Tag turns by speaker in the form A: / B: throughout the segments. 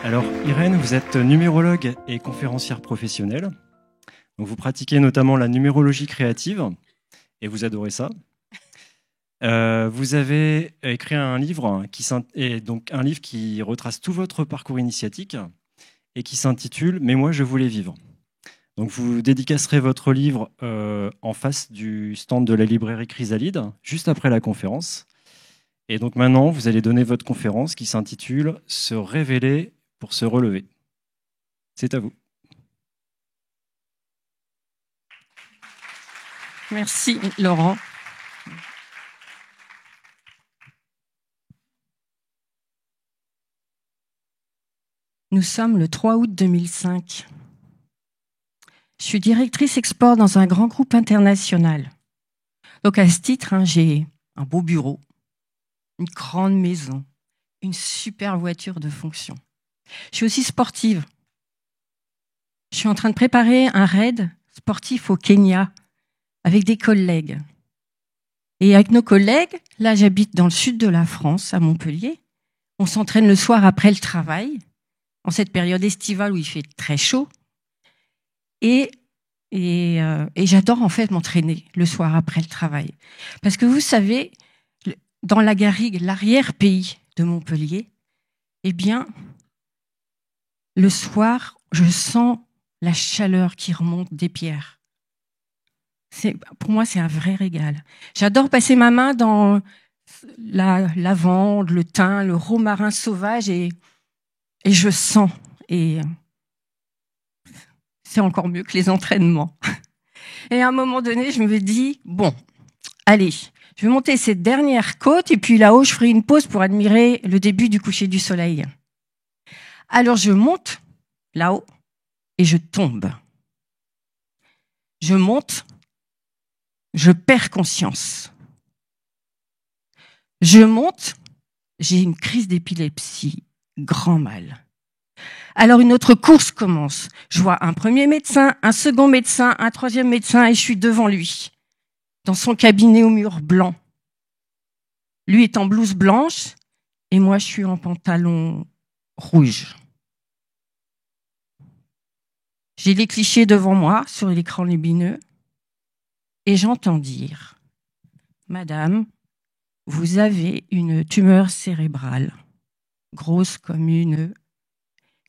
A: Alors, Irène, vous êtes numérologue et conférencière professionnelle. Donc, vous pratiquez notamment la numérologie créative et vous adorez ça. Vous avez écrit un livre qui retrace tout votre parcours initiatique et qui s'intitule « Mais moi, je voulais vivre ». Donc, vous dédicacerez votre livre en face du stand de la librairie Chrysalide, juste après la conférence. Et donc maintenant, vous allez donner votre conférence qui s'intitule « Se révéler pour se relever ». C'est à vous.
B: Merci Laurent. Nous sommes le 3 août 2005. Je suis directrice export dans un grand groupe international. Donc à ce titre, j'ai un beau bureau, une grande maison, une super voiture de fonction. Je suis aussi sportive. Je suis en train de préparer un raid sportif au Kenya avec des collègues. Et avec nos collègues, là j'habite dans le sud de la France, à Montpellier. On s'entraîne le soir après le travail, en cette période estivale où il fait très chaud. Et j'adore en fait m'entraîner le soir après le travail. Parce que vous savez, dans la garrigue, l'arrière-pays de Montpellier, eh bien, le soir, je sens la chaleur qui remonte des pierres. Pour moi, c'est un vrai régal. J'adore passer ma main dans la lavande, le thym, le romarin sauvage et je sens. Et c'est encore mieux que les entraînements. Et à un moment donné, je me dis, bon, allez, je vais monter cette dernière côte et puis là-haut, je ferai une pause pour admirer le début du coucher du soleil. Alors, je monte là-haut et je tombe. Je monte, je perds conscience. Je monte, j'ai une crise d'épilepsie, grand mal. Alors une autre course commence. Je vois un premier médecin, un second médecin, un troisième médecin et je suis devant lui, dans son cabinet au mur blanc. Lui est en blouse blanche et moi je suis en pantalon rouge. J'ai les clichés devant moi sur l'écran lumineux et j'entends dire « Madame, vous avez une tumeur cérébrale, grosse comme une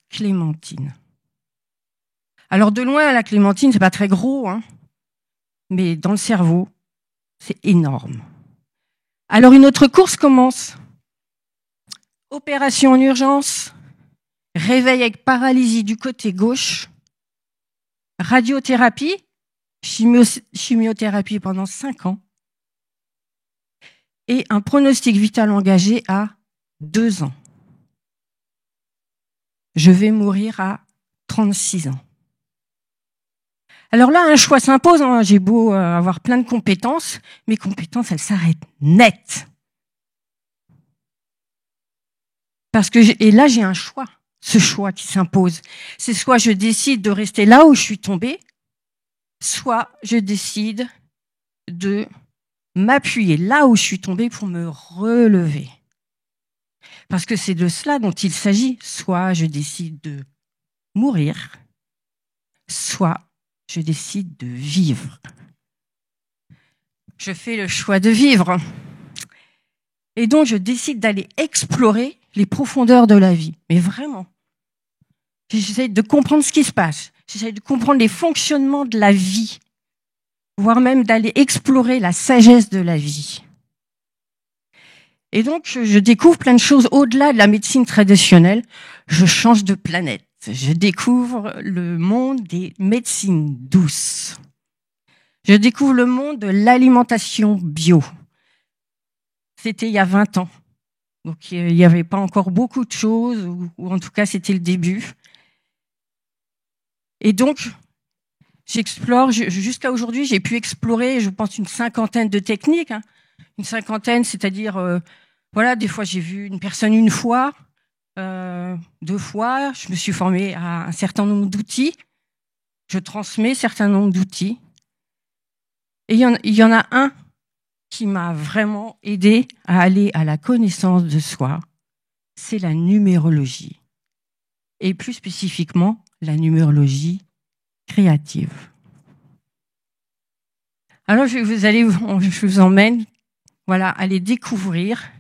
B: clémentine. » Alors de loin, la clémentine, c'est pas très gros, mais dans le cerveau, c'est énorme. Alors une autre course commence. Opération en urgence, réveil avec paralysie du côté gauche, radiothérapie, chimiothérapie pendant 5 ans, et un pronostic vital engagé à 2 ans. Je vais mourir à 36 ans. Alors là, un choix s'impose. J'ai beau avoir plein de compétences, mes compétences, elles s'arrêtent net. Et là, j'ai un choix, ce choix qui s'impose. C'est soit je décide de rester là où je suis tombée, soit je décide de m'appuyer là où je suis tombée pour me relever. Parce que c'est de cela dont il s'agit. Soit je décide de mourir, soit je décide de vivre. Je fais le choix de vivre. Et donc, je décide d'aller explorer les profondeurs de la vie. Mais vraiment. J'essaie de comprendre ce qui se passe. J'essaie de comprendre les fonctionnements de la vie. Voire même d'aller explorer la sagesse de la vie. Et donc, je découvre plein de choses au-delà de la médecine traditionnelle. Je change de planète. Je découvre le monde des médecines douces. Je découvre le monde de l'alimentation bio. C'était il y a 20 ans. Donc, il n'y avait pas encore beaucoup de choses, ou en tout cas, c'était le début. Et donc, j'explore, jusqu'à aujourd'hui, j'ai pu explorer, je pense, une 50aine de techniques. Une 50aine, c'est-à-dire, voilà, des fois, j'ai vu une personne une fois, 2 fois, je me suis formée à un certain nombre d'outils. Je transmets un certain nombre d'outils. Et il y en a un qui m'a vraiment aidé à aller à la connaissance de soi, c'est la numérologie. et plus spécifiquement la numérologie créative. Alors je vous emmène, voilà, à aller découvrir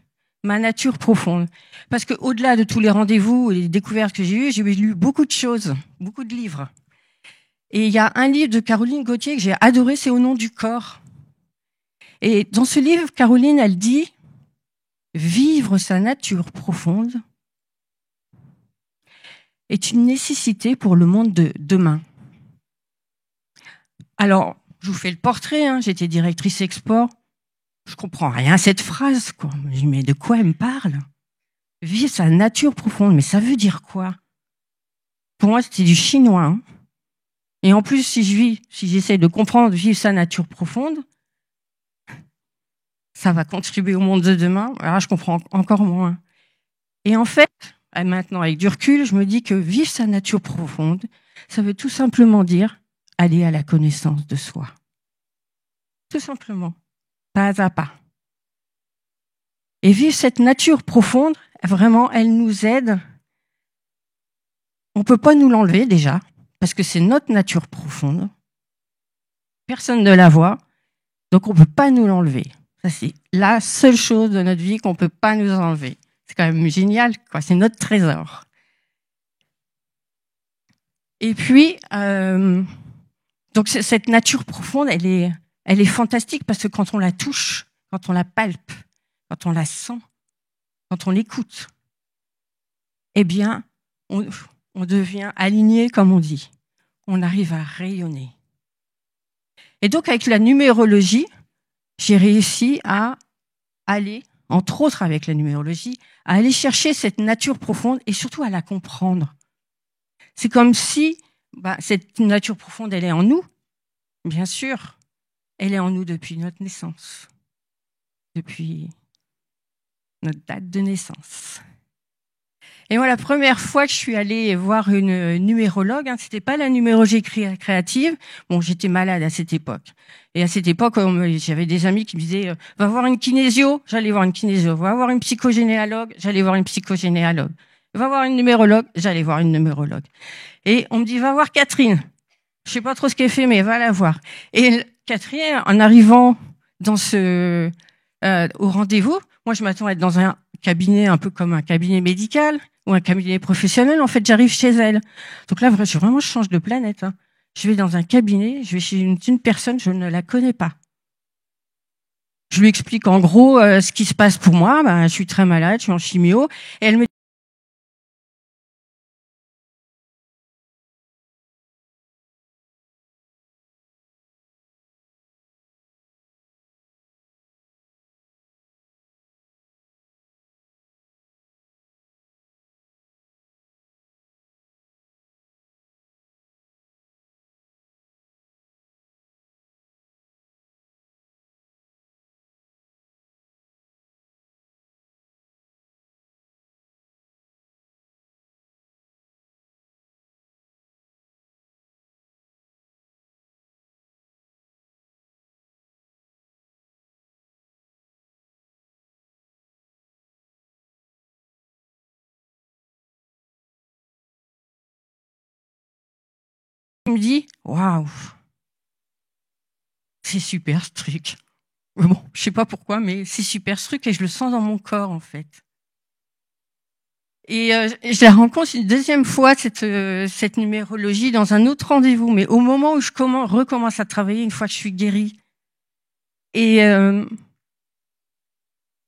B: ma nature profonde. Parce que au-delà de tous les rendez-vous et les découvertes que j'ai lu beaucoup de choses, beaucoup de livres. Et il y a un livre de Caroline Gauthier que j'ai adoré, c'est Au nom du corps. Et dans ce livre, Caroline, elle dit « Vivre sa nature profonde est une nécessité pour le monde de demain. » Alors, je vous fais le portrait, hein, j'étais directrice export. Je comprends rien à cette phrase, quoi. Je dis, mais de quoi elle me parle? Vivre sa nature profonde, mais ça veut dire quoi? Pour moi, c'était du chinois. Hein. Et en plus, si j'essaie de comprendre vivre sa nature profonde, ça va contribuer au monde de demain. Alors, je comprends encore moins. Et en fait, maintenant, avec du recul, je me dis que vivre sa nature profonde, ça veut tout simplement dire aller à la connaissance de soi. Tout simplement. Pas à pas. Et vivre cette nature profonde, vraiment, elle nous aide. On peut pas nous l'enlever déjà, parce que c'est notre nature profonde. Personne ne la voit, donc on peut pas nous l'enlever. Ça, c'est la seule chose de notre vie qu'on peut pas nous enlever. C'est quand même génial, quoi. C'est notre trésor. Et puis, donc cette nature profonde, elle est fantastique parce que quand on la touche, quand on la palpe, quand on la sent, quand on l'écoute, eh bien, on devient aligné, comme on dit. On arrive à rayonner. Et donc, avec la numérologie, j'ai réussi à aller, entre autres avec la numérologie, à aller chercher cette nature profonde et surtout à la comprendre. C'est comme si cette nature profonde, elle est en nous, bien sûr. Elle est en nous depuis notre naissance, depuis notre date de naissance. Et moi, la première fois que je suis allée voir une numérologue, c'était pas la numérologie créative. Bon, j'étais malade à cette époque. Et à cette époque, j'avais des amis qui me disaient « Va voir une kinésio », j'allais voir une kinésio. « Va voir une psychogénéalogue », j'allais voir une psychogénéalogue. « Va voir une numérologue », j'allais voir une numérologue. Et on me dit « Va voir Catherine ». Je sais pas trop ce qu'elle fait, mais va la voir. Et Catherine, en arrivant dans au rendez-vous, moi, je m'attends à être dans un cabinet un peu comme un cabinet médical ou un cabinet professionnel. En fait, j'arrive chez elle. Donc là, vraiment, je change de planète. Hein. Je vais dans un cabinet, je vais chez une personne, je ne la connais pas. Je lui explique en gros ce qui se passe pour moi. Je suis très malade, je suis en chimio. Et elle me dit « Waouh, c'est super ce truc ». Bon, je sais pas pourquoi, mais c'est super ce truc et je le sens dans mon corps en fait. Et je la rencontre une deuxième fois cette numérologie dans un autre rendez-vous, mais au moment où je recommence à travailler une fois que je suis guérie. Et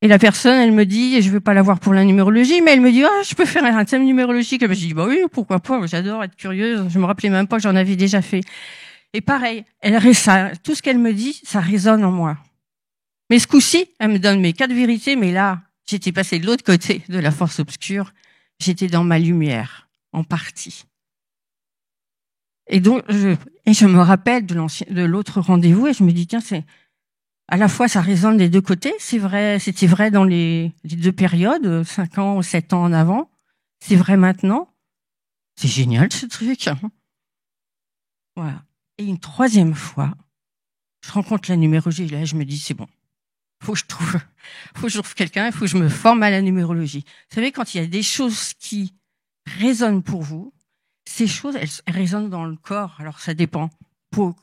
B: la personne, elle me dit, et je veux pas la voir pour la numérologie, mais elle me dit, je peux faire un thème numérologique. Et je dis, bah oui, pourquoi pas, j'adore être curieuse. Je me rappelais même pas que j'en avais déjà fait. Et pareil, tout ce qu'elle me dit, ça résonne en moi. Mais ce coup-ci, elle me donne mes 4 vérités, mais là, j'étais passée de l'autre côté de la force obscure. J'étais dans ma lumière, en partie. Et donc, je me rappelle de l'autre rendez-vous et je me dis, tiens, à la fois, ça résonne des deux côtés. C'est vrai, c'était vrai dans les 2 périodes, 5 ans ou 7 ans en avant. C'est vrai maintenant. C'est génial, ce truc. Voilà. Et une 3e fois, je rencontre la numérologie et là, je me dis, c'est bon. Faut que je trouve quelqu'un, il faut que je me forme à la numérologie. Vous savez, quand il y a des choses qui résonnent pour vous, ces choses, elles résonnent dans le corps. Alors, ça dépend pour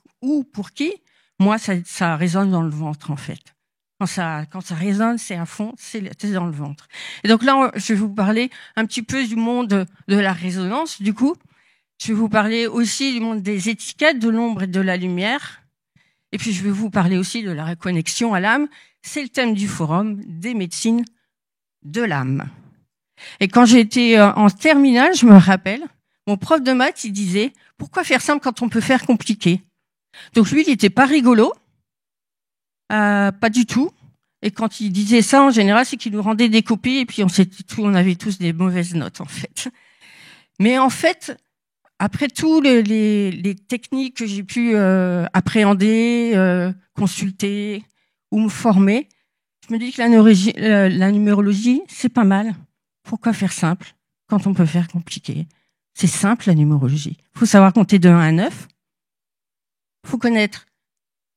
B: qui. Moi, ça résonne dans le ventre, en fait. Quand ça résonne, c'est à fond, c'est dans le ventre. Et donc là, je vais vous parler un petit peu du monde de la résonance, du coup. Je vais vous parler aussi du monde des étiquettes, de l'ombre et de la lumière. Et puis, je vais vous parler aussi de la reconnexion à l'âme. C'est le thème du forum des médecines de l'âme. Et quand j'étais en terminale, je me rappelle, mon prof de maths, il disait « Pourquoi faire simple quand on peut faire compliqué ?» Donc lui, il n'était pas rigolo, pas du tout. Et quand il disait ça, en général, c'est qu'il nous rendait des copies et puis on avait tous des mauvaises notes, en fait. Mais en fait, après tout les techniques que j'ai pu appréhender, consulter ou me former, je me dis que la numérologie, c'est pas mal. Pourquoi faire simple quand on peut faire compliqué? C'est simple, la numérologie. Il faut savoir compter de 1 à 9. Il faut connaître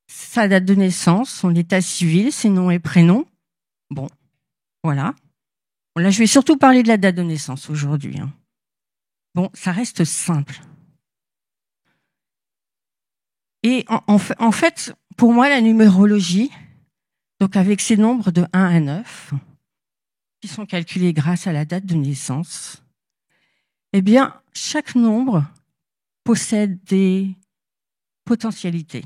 B: sa date de naissance, son état civil, ses noms et prénoms. Bon, voilà. Bon, là, je vais surtout parler de la date de naissance aujourd'hui. Bon, ça reste simple. Et en fait, pour moi, la numérologie, donc avec ces nombres de 1 à 9, qui sont calculés grâce à la date de naissance, eh bien, chaque nombre possède des potentialités.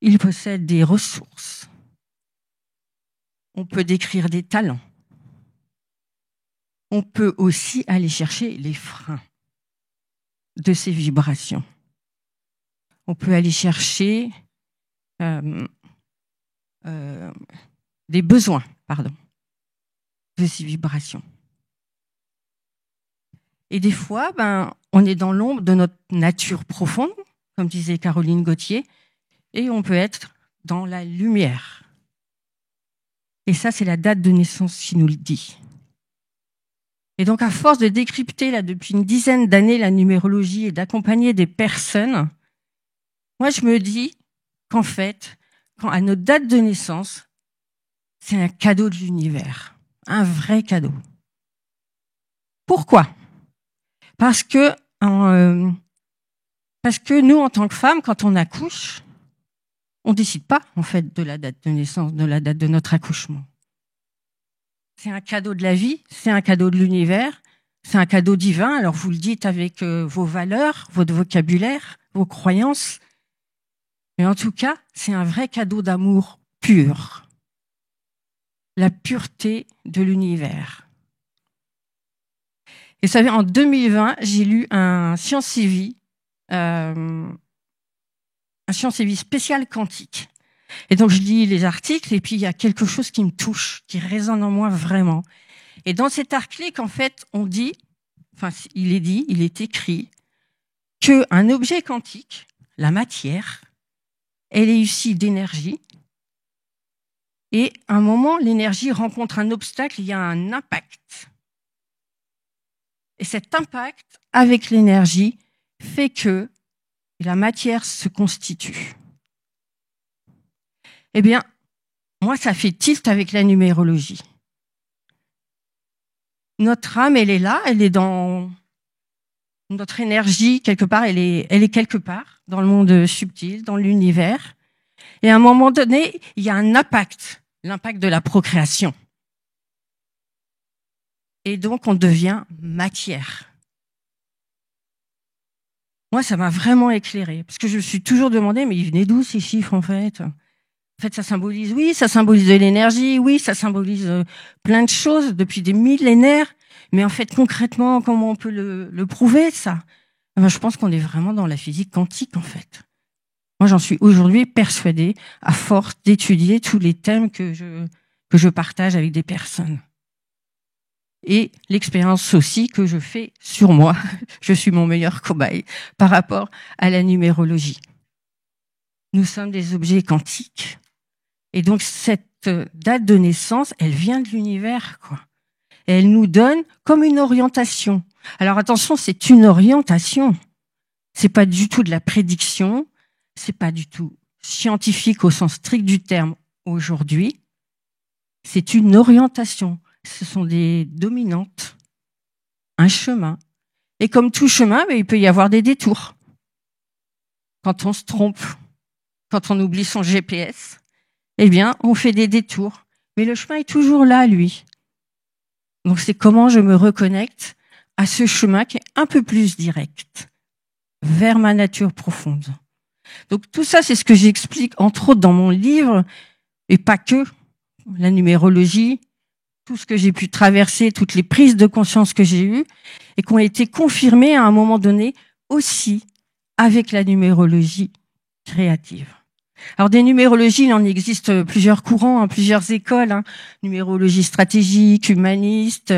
B: Il possède des ressources. On peut décrire des talents. On peut aussi aller chercher les freins de ces vibrations. On peut aller chercher des besoins, de ces vibrations. Et des fois, on est dans l'ombre de notre nature profonde, comme disait Caroline Gauthier, et on peut être dans la lumière. Et ça, c'est la date de naissance qui nous le dit. Et donc, à force de décrypter là depuis une dizaine d'années la numérologie et d'accompagner des personnes, moi, je me dis qu'en fait, à notre date de naissance, c'est un cadeau de l'univers, un vrai cadeau. Pourquoi ? Parce que nous, en tant que femmes, quand on accouche, on décide pas, en fait, de la date de naissance, de la date de notre accouchement. C'est un cadeau de la vie, c'est un cadeau de l'univers, c'est un cadeau divin. Alors, vous le dites avec vos valeurs, votre vocabulaire, vos croyances. Mais en tout cas, c'est un vrai cadeau d'amour pur. La pureté de l'univers. Et vous savez, en 2020, j'ai lu un Science et Vie spécial quantique. Et donc, je lis les articles et puis il y a quelque chose qui me touche, qui résonne en moi vraiment. Et dans cet article, en fait, il est écrit qu'un objet quantique, la matière, elle est issue d'énergie. Et à un moment, l'énergie rencontre un obstacle, il y a un impact. Et cet impact avec l'énergie fait que la matière se constitue. Eh bien, moi, ça fait tilt avec la numérologie. Notre âme, elle est là, elle est dans notre énergie, quelque part, elle est quelque part, dans le monde subtil, dans l'univers. Et à un moment donné, il y a un impact, l'impact de la procréation. Et donc, on devient matière. Moi, ça m'a vraiment éclairé, parce que je me suis toujours demandé, mais ils venaient d'où ces chiffres, en fait ? En fait, ça symbolise de l'énergie, oui, ça symbolise plein de choses depuis des millénaires, mais en fait, concrètement, comment on peut le prouver, ça ? Je pense qu'on est vraiment dans la physique quantique, en fait. Moi, j'en suis aujourd'hui persuadée, à force d'étudier tous les thèmes que je partage avec des personnes. Et l'expérience aussi que je fais sur moi. Je suis mon meilleur cobaye par rapport à la numérologie. Nous sommes des objets quantiques. Et donc, cette date de naissance, elle vient de l'univers, quoi. Et elle nous donne comme une orientation. Alors, attention, c'est une orientation. C'est pas du tout de la prédiction. C'est pas du tout scientifique au sens strict du terme aujourd'hui. C'est une orientation. Ce sont des dominantes, un chemin. Et comme tout chemin, il peut y avoir des détours. Quand on se trompe, quand on oublie son GPS, eh bien, on fait des détours. Mais le chemin est toujours là, lui. Donc, c'est comment je me reconnecte à ce chemin qui est un peu plus direct, vers ma nature profonde. Donc, tout ça, c'est ce que j'explique, entre autres, dans mon livre, et pas que, la numérologie, tout ce que j'ai pu traverser, toutes les prises de conscience que j'ai eues, et qui ont été confirmées à un moment donné aussi avec la numérologie créative. Alors des numérologies, il en existe plusieurs courants, plusieurs écoles, numérologie stratégique, humaniste,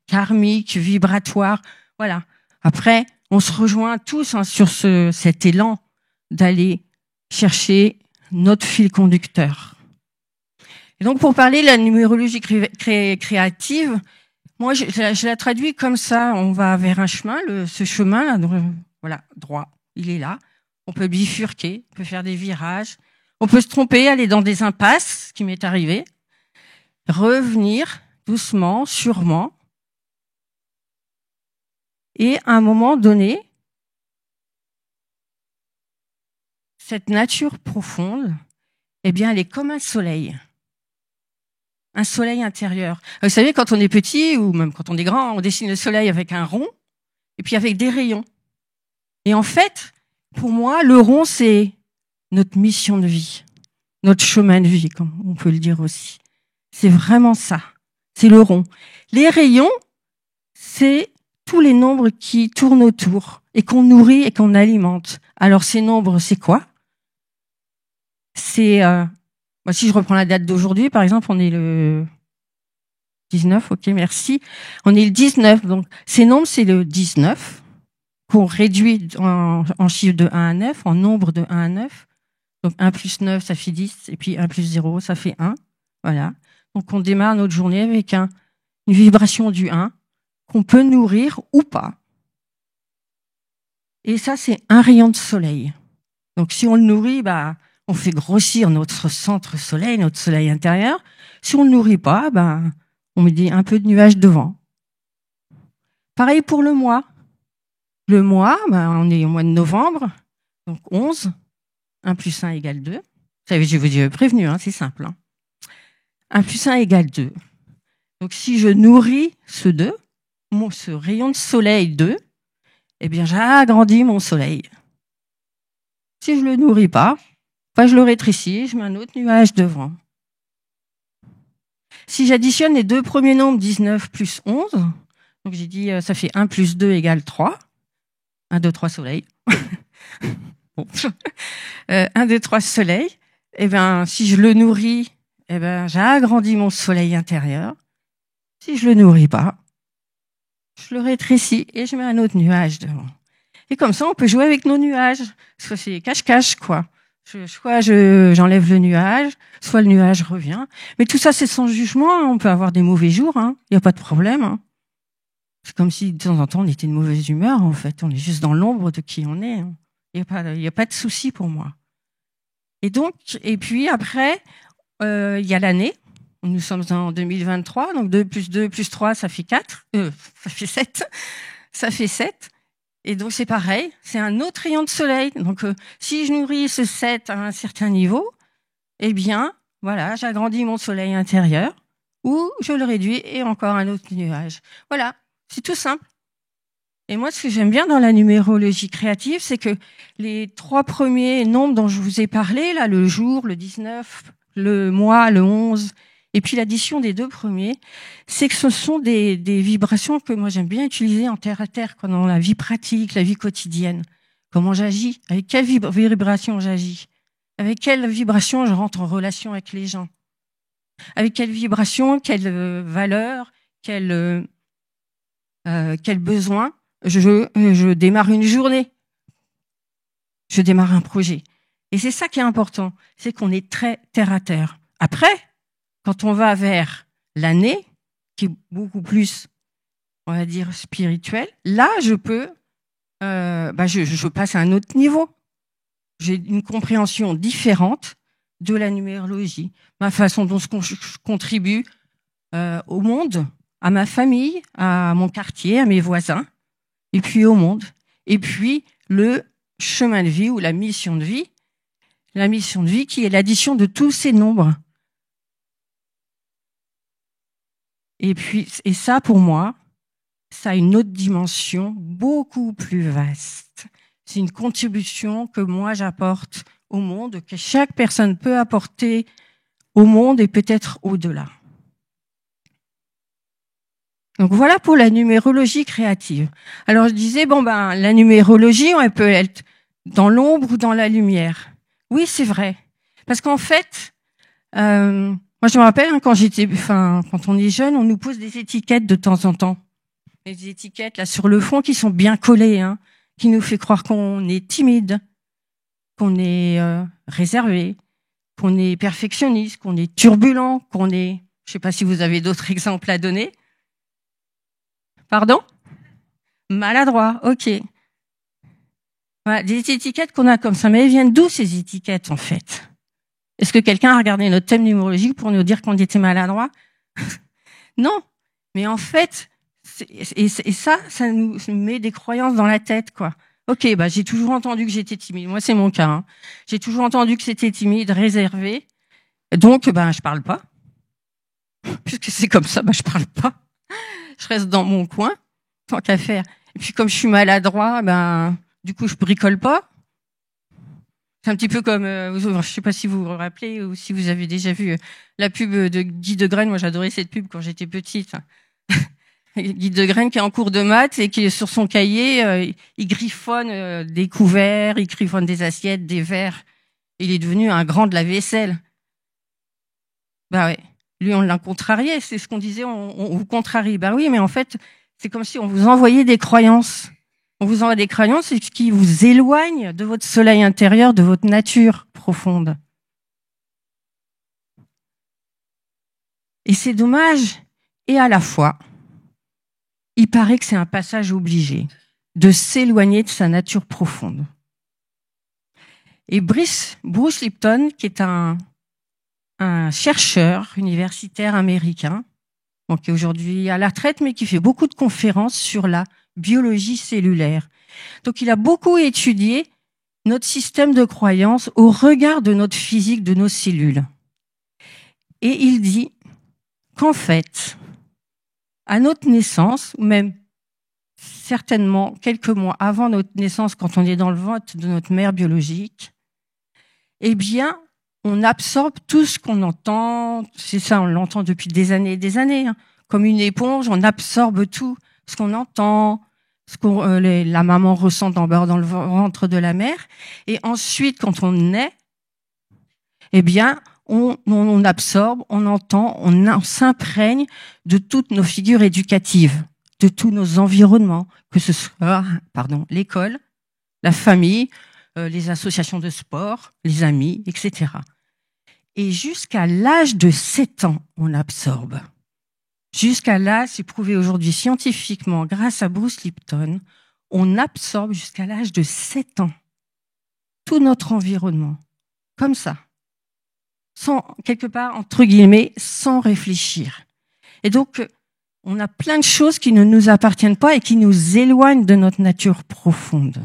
B: karmique, vibratoire, voilà. Après, on se rejoint tous sur cet élan d'aller chercher notre fil conducteur. Et donc pour parler de la numérologie créative, moi je la traduis comme ça, on va vers un chemin, ce chemin là, voilà, droit, il est là. On peut bifurquer, on peut faire des virages, on peut se tromper, aller dans des impasses, ce qui m'est arrivé, revenir doucement, sûrement, et à un moment donné, cette nature profonde, eh bien, elle est comme un soleil intérieur. Vous savez, quand on est petit, ou même quand on est grand, on dessine le soleil avec un rond, et puis avec des rayons. Et en fait, pour moi, le rond, c'est notre mission de vie, notre chemin de vie, comme on peut le dire aussi. C'est vraiment ça. C'est le rond. Les rayons, c'est tous les nombres qui tournent autour et qu'on nourrit et qu'on alimente. Alors, ces nombres, c'est quoi? C'est, si je reprends la date d'aujourd'hui, par exemple, on est le 19, ok, merci. On est le 19, donc ces nombres, c'est le 19, qu'on réduit en chiffre de 1 à 9, en nombre de 1 à 9. Donc 1 plus 9, ça fait 10, et puis 1 plus 0, ça fait 1. Voilà. Donc on démarre notre journée avec une vibration du 1 qu'on peut nourrir ou pas. Et ça, c'est un rayon de soleil. Donc si on le nourrit, on fait grossir notre centre soleil, notre soleil intérieur. Si on ne le nourrit pas, on met un peu de nuages devant. Pareil pour le mois. Le mois, on est au mois de novembre, donc 11. 1 plus 1 égale 2. Je vous ai prévenu, c'est simple. 1 plus 1 égale 2. Donc, si je nourris ce 2, ce rayon de soleil 2, eh bien, j'agrandis mon soleil. Si je le nourris pas, je le rétrécis, je mets un autre nuage devant. Si j'additionne les deux premiers nombres, 19 plus 11, donc j'ai dit, ça fait 1 plus 2 égale 3. 1, 2, 3 soleil. Bon. 1, 2, 3 soleil. Eh ben, si je le nourris, j'agrandis mon soleil intérieur. Si je le nourris pas, je le rétrécis et je mets un autre nuage devant. Et comme ça, on peut jouer avec nos nuages. Soit c'est cache-cache, quoi. Soit j'enlève le nuage, soit le nuage revient. Mais tout ça, c'est sans jugement. On peut avoir des mauvais jours, Il n'y a pas de problème, C'est comme si, de temps en temps, on était de mauvaise humeur, en fait. On est juste dans l'ombre de qui on est, Il n'y a pas de souci pour moi. Et puis après, il y a l'année. Nous sommes en 2023, donc 2 plus 2 plus 3, ça fait 4. Ça fait 7. Ça fait 7. Et donc c'est pareil, c'est un autre rayon de soleil. Donc si je nourris ce 7 à un certain niveau, eh bien, voilà, j'agrandis mon soleil intérieur, ou je le réduis et encore un autre nuage. Voilà, c'est tout simple. Et moi, ce que j'aime bien dans la numérologie créative, c'est que les 3 premiers nombres dont je vous ai parlé, là, le jour, le 19, le mois, le 11, et puis l'addition des 2 premiers, c'est que ce sont des vibrations que moi j'aime bien utiliser en terre à terre, dans la vie pratique, la vie quotidienne. Comment j'agis, avec quelle vibration j'agis, avec quelle vibration je rentre en relation avec les gens, avec quelle vibration, quelle valeur, quel besoin. Je démarre une journée, je démarre un projet. Et c'est ça qui est important, c'est qu'on est très terre à terre. Après, quand on va vers l'année, qui est beaucoup plus, on va dire, spirituelle, là, je peux, je passe à un autre niveau. J'ai une compréhension différente de la numérologie, ma façon dont je contribue au monde, à ma famille, à mon quartier, à mes voisins. et puis au monde, et puis le chemin de vie ou la mission de vie qui est l'addition de tous ces nombres. Et ça, pour moi, ça a une autre dimension beaucoup plus vaste. C'est une contribution que moi j'apporte au monde, que chaque personne peut apporter au monde et peut-être au-delà. Donc voilà pour la numérologie créative. Alors je disais, la numérologie, elle peut être dans l'ombre ou dans la lumière. Oui, c'est vrai. Parce qu'en fait, moi je me rappelle quand on est jeune, on nous pose des étiquettes de temps en temps. Des étiquettes là sur le front qui sont bien collées, qui nous fait croire qu'on est timide, qu'on est réservé, qu'on est perfectionniste, qu'on est turbulent, qu'on est... Je sais pas si vous avez d'autres exemples à donner. Pardon ? Maladroit, ok. Voilà, des étiquettes qu'on a comme ça. Mais elles viennent d'où ces étiquettes, en fait ? Est-ce que quelqu'un a regardé notre thème numérologique pour nous dire qu'on était maladroit ? Non. Mais en fait, ça nous met des croyances dans la tête, quoi. Ok, j'ai toujours entendu que j'étais timide. Moi, c'est mon cas. J'ai toujours entendu que c'était timide, réservé. Donc, je parle pas. Puisque c'est comme ça, je parle pas. Je reste dans mon coin, tant qu'à faire. Et puis, comme je suis maladroit, du coup, je bricole pas. C'est un petit peu comme, je sais pas si vous vous rappelez ou si vous avez déjà vu la pub de Guy Degraine. Moi, j'adorais cette pub quand j'étais petite. Guy Degraine qui est en cours de maths et qui est sur son cahier, il griffonne des couverts, il griffonne des assiettes, des verres. Il est devenu un grand de la vaisselle. Ouais. Lui, on l'a contrarié. C'est ce qu'on disait, on vous contrarie. Oui, mais en fait, c'est comme si on vous envoyait des croyances. On vous envoie des croyances qui vous éloignent de votre soleil intérieur, de votre nature profonde. Et c'est dommage. Et à la fois, il paraît que c'est un passage obligé de s'éloigner de sa nature profonde. Et Bruce Lipton, qui est un chercheur universitaire américain, qui est aujourd'hui à la retraite, mais qui fait beaucoup de conférences sur la biologie cellulaire. Donc, il a beaucoup étudié notre système de croyances au regard de notre physique, de nos cellules. Et il dit qu'en fait, à notre naissance, ou même certainement quelques mois avant notre naissance, quand on est dans le ventre de notre mère biologique, on absorbe tout ce qu'on entend. C'est ça, on l'entend depuis des années et des années. Comme une éponge, on absorbe tout ce qu'on entend, ce que la maman ressent dans le ventre de la mère. Et ensuite, quand on naît, on absorbe, on entend, on s'imprègne de toutes nos figures éducatives, de tous nos environnements, que ce soit, l'école, la famille, les associations de sport, les amis, etc. Et jusqu'à l'âge de 7 ans, on absorbe. Jusqu'à là, c'est prouvé aujourd'hui scientifiquement grâce à Bruce Lipton, on absorbe jusqu'à l'âge de 7 ans tout notre environnement, comme ça, sans, quelque part, entre guillemets, sans réfléchir. Et donc, on a plein de choses qui ne nous appartiennent pas et qui nous éloignent de notre nature profonde.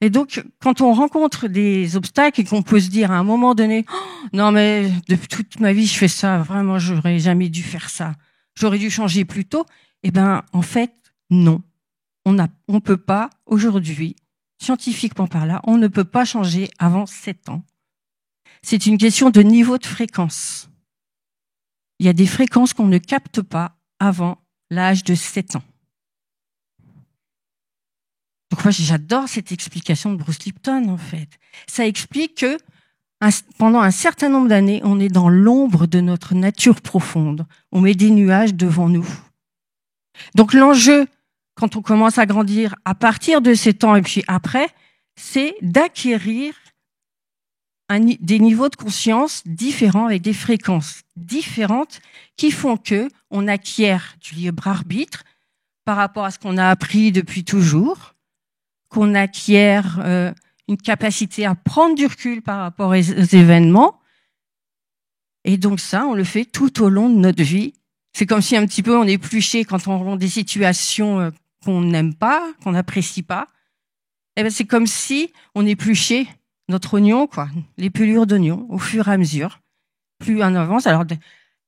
B: Et donc, quand on rencontre des obstacles et qu'on peut se dire à un moment donné, oh, non mais depuis toute ma vie je fais ça, vraiment j'aurais jamais dû faire ça, j'aurais dû changer plus tôt. En fait, non. On peut pas aujourd'hui, scientifiquement parlant, on ne peut pas changer avant 7 ans. C'est une question de niveau de fréquence. Il y a des fréquences qu'on ne capte pas avant l'âge de 7 ans. Donc moi, j'adore cette explication de Bruce Lipton, en fait. Ça explique que pendant un certain nombre d'années, on est dans l'ombre de notre nature profonde. On met des nuages devant nous. Donc l'enjeu, quand on commence à grandir, à partir de 7 ans et puis après, c'est d'acquérir des niveaux de conscience différents avec des fréquences différentes qui font que on acquiert du libre arbitre par rapport à ce qu'on a appris depuis toujours, qu'on acquiert une capacité à prendre du recul par rapport aux événements. Et donc ça, on le fait tout au long de notre vie, C'est comme si un petit peu on épluchait quand on rencontre des situations qu'on n'aime pas, qu'on n'apprécie pas. Eh ben c'est comme si on épluchait notre oignon, quoi, les pelures d'oignon, au fur et à mesure. Plus on avance, alors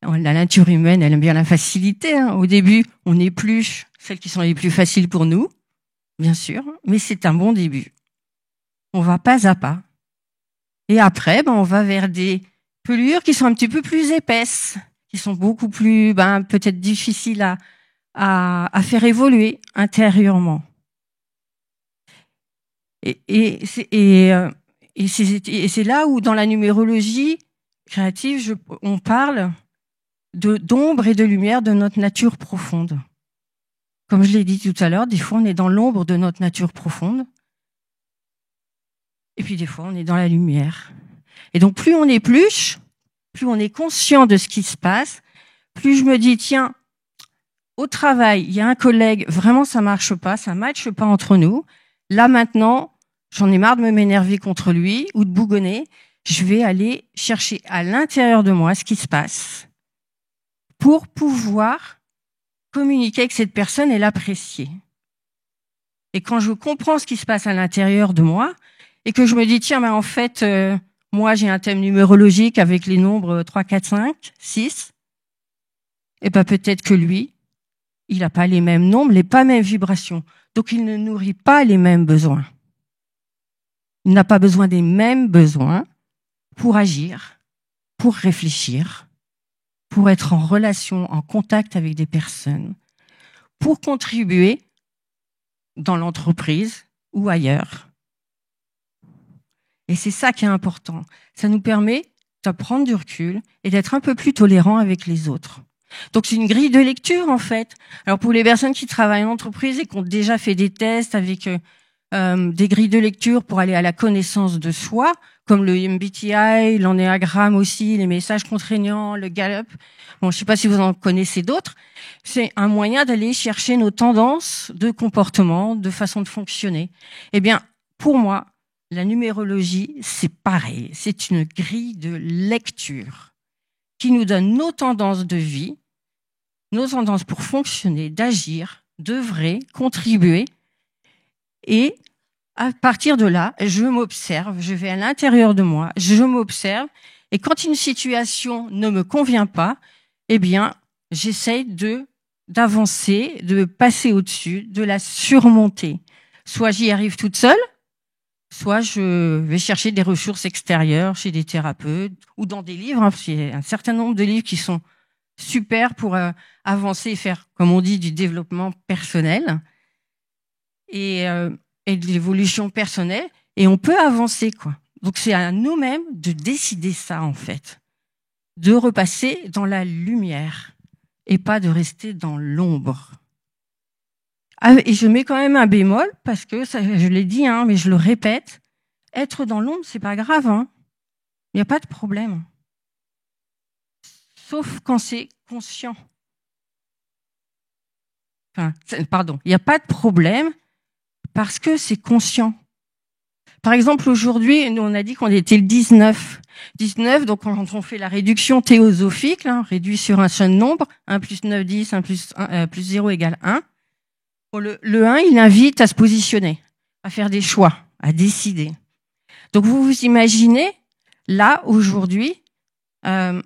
B: la nature humaine, elle aime bien la facilité. Hein. Au début, on épluche celles qui sont les plus faciles pour nous, bien sûr, mais c'est un bon début. On va pas à pas. Et après, on va vers des pelures qui sont un petit peu plus épaisses, qui sont beaucoup plus, peut-être difficiles à faire évoluer intérieurement. Et c'est là où, dans la numérologie créative, on parle d'ombre et de lumière de notre nature profonde. Comme je l'ai dit tout à l'heure, des fois on est dans l'ombre de notre nature profonde, et puis des fois on est dans la lumière. Et donc plus on épluche, plus on est conscient de ce qui se passe, plus je me dis, tiens, au travail, il y a un collègue, vraiment ça matche pas entre nous. Là maintenant, j'en ai marre de m'énerver contre lui ou de bougonner. Je vais aller chercher à l'intérieur de moi ce qui se passe pour pouvoir communiquer avec cette personne et l'apprécier. Et quand je comprends ce qui se passe à l'intérieur de moi et que je me dis, tiens, en fait, moi j'ai un thème numérologique avec les nombres 3, 4, 5, 6, et peut-être que lui, il n'a pas les mêmes nombres, pas les mêmes vibrations. Donc il ne nourrit pas les mêmes besoins. Il n'a pas besoin des mêmes besoins pour agir, pour réfléchir, pour être en relation, en contact avec des personnes, pour contribuer dans l'entreprise ou ailleurs. Et c'est ça qui est important. Ça nous permet de prendre du recul et d'être un peu plus tolérant avec les autres. Donc c'est une grille de lecture en fait. Alors pour les personnes qui travaillent en entreprise et qui ont déjà fait des tests avec des grilles de lecture pour aller à la connaissance de soi, comme le MBTI, l'ennéagramme aussi, les messages contraignants, le Gallup. Bon, je sais pas si vous en connaissez d'autres. C'est un moyen d'aller chercher nos tendances de comportement, de façon de fonctionner. Eh bien, pour moi, la numérologie, c'est pareil. C'est une grille de lecture qui nous donne nos tendances de vie, nos tendances pour fonctionner, d'agir, d'œuvrer, contribuer. Et à partir de là, je m'observe, je vais à l'intérieur de moi, je m'observe. Et quand une situation ne me convient pas, eh bien, j'essaye d'avancer, de passer au-dessus, de la surmonter. Soit j'y arrive toute seule, soit je vais chercher des ressources extérieures chez des thérapeutes ou dans des livres. Il y a un certain nombre de livres qui sont super pour avancer et faire, comme on dit, du développement personnel et de l'évolution personnelle. Et on peut avancer, quoi. Donc c'est à nous-mêmes de décider ça, en fait. De repasser dans la lumière et pas de rester dans l'ombre. Et je mets quand même un bémol parce que ça, je l'ai dit, mais je le répète, être dans l'ombre, c'est pas grave, il n'y a pas de problème. Sauf quand c'est conscient. Il n'y a pas de problème parce que c'est conscient. Par exemple, aujourd'hui, nous on a dit qu'on était le 19. 19, donc quand on fait la réduction théosophique, réduit sur un seul nombre, 1 plus 9, 10, 1 plus 0 égale 1. Bon, le 1, il invite à se positionner, à faire des choix, à décider. Donc vous vous imaginez, là, aujourd'hui, le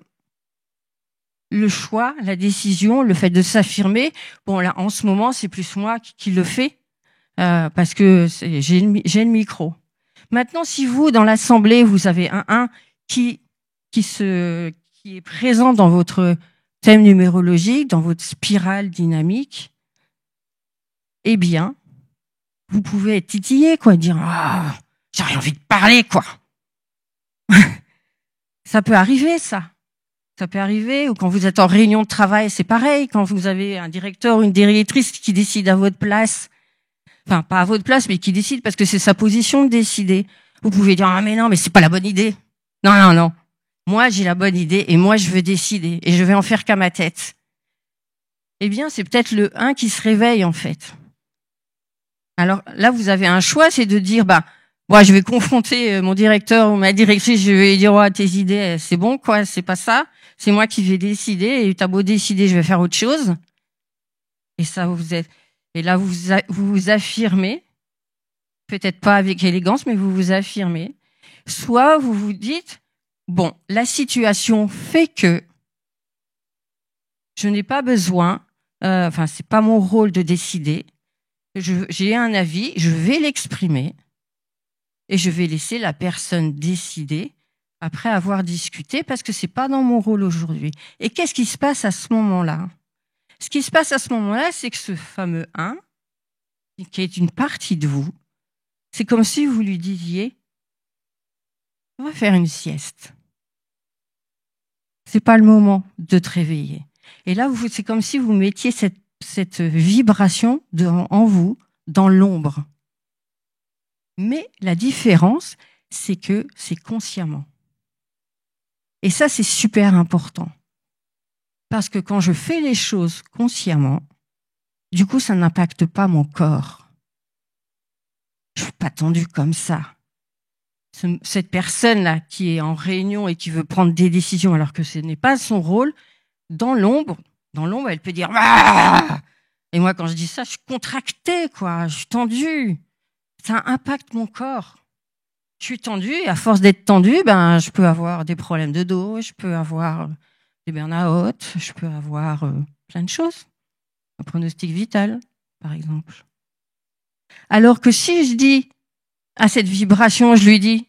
B: choix, la décision, le fait de s'affirmer, bon là, en ce moment, c'est plus moi qui le fais, parce que j'ai le micro. Maintenant, si vous, dans l'assemblée, vous avez un 1 qui est présent dans votre thème numérologique, dans votre spirale dynamique, eh bien, vous pouvez être titillé, quoi, dire j'ai envie de parler, quoi. Ça peut arriver, ça. Ça peut arriver, ou quand vous êtes en réunion de travail, c'est pareil. Quand vous avez un directeur ou une directrice qui décide à votre place, enfin pas à votre place, mais qui décide parce que c'est sa position de décider. Vous pouvez dire mais non, mais c'est pas la bonne idée. Non. Moi j'ai la bonne idée et moi je veux décider et je vais en faire qu'à ma tête. Eh bien c'est peut-être le 1 qui se réveille en fait. Alors là vous avez un choix, c'est de dire Moi, je vais confronter mon directeur ou ma directrice, je vais lui dire, ouais, tes idées, c'est bon, quoi, c'est pas ça. C'est moi qui vais décider, et t'as beau décider, je vais faire autre chose. Et ça, et là, vous vous affirmez. Peut-être pas avec élégance, mais vous vous affirmez. Soit vous vous dites, bon, la situation fait que je n'ai pas besoin, c'est pas mon rôle de décider. J'ai un avis, je vais l'exprimer et je vais laisser la personne décider après avoir discuté parce que c'est pas dans mon rôle aujourd'hui. Et qu'est-ce qui se passe à ce moment-là? Ce qui se passe à ce moment-là, c'est que ce fameux 1, qui est une partie de vous, c'est comme si vous lui disiez, on va faire une sieste. C'est pas le moment de te réveiller. Et là, c'est comme si vous mettiez cette vibration en vous, dans l'ombre. Mais la différence, c'est que c'est consciemment. Et ça, c'est super important. Parce que quand je fais les choses consciemment, du coup, ça n'impacte pas mon corps. Je suis pas tendue comme ça. Cette personne-là qui est en réunion et qui veut prendre des décisions alors que ce n'est pas son rôle, dans l'ombre, elle peut dire ah! Et moi, quand je dis ça, je suis contractée, quoi. Je suis tendue. Ça impacte mon corps. Je suis tendue et à force d'être tendue, je peux avoir des problèmes de dos, je peux avoir des burn-out, je peux avoir plein de choses. Un pronostic vital, par exemple. Alors que si je dis à cette vibration, je lui dis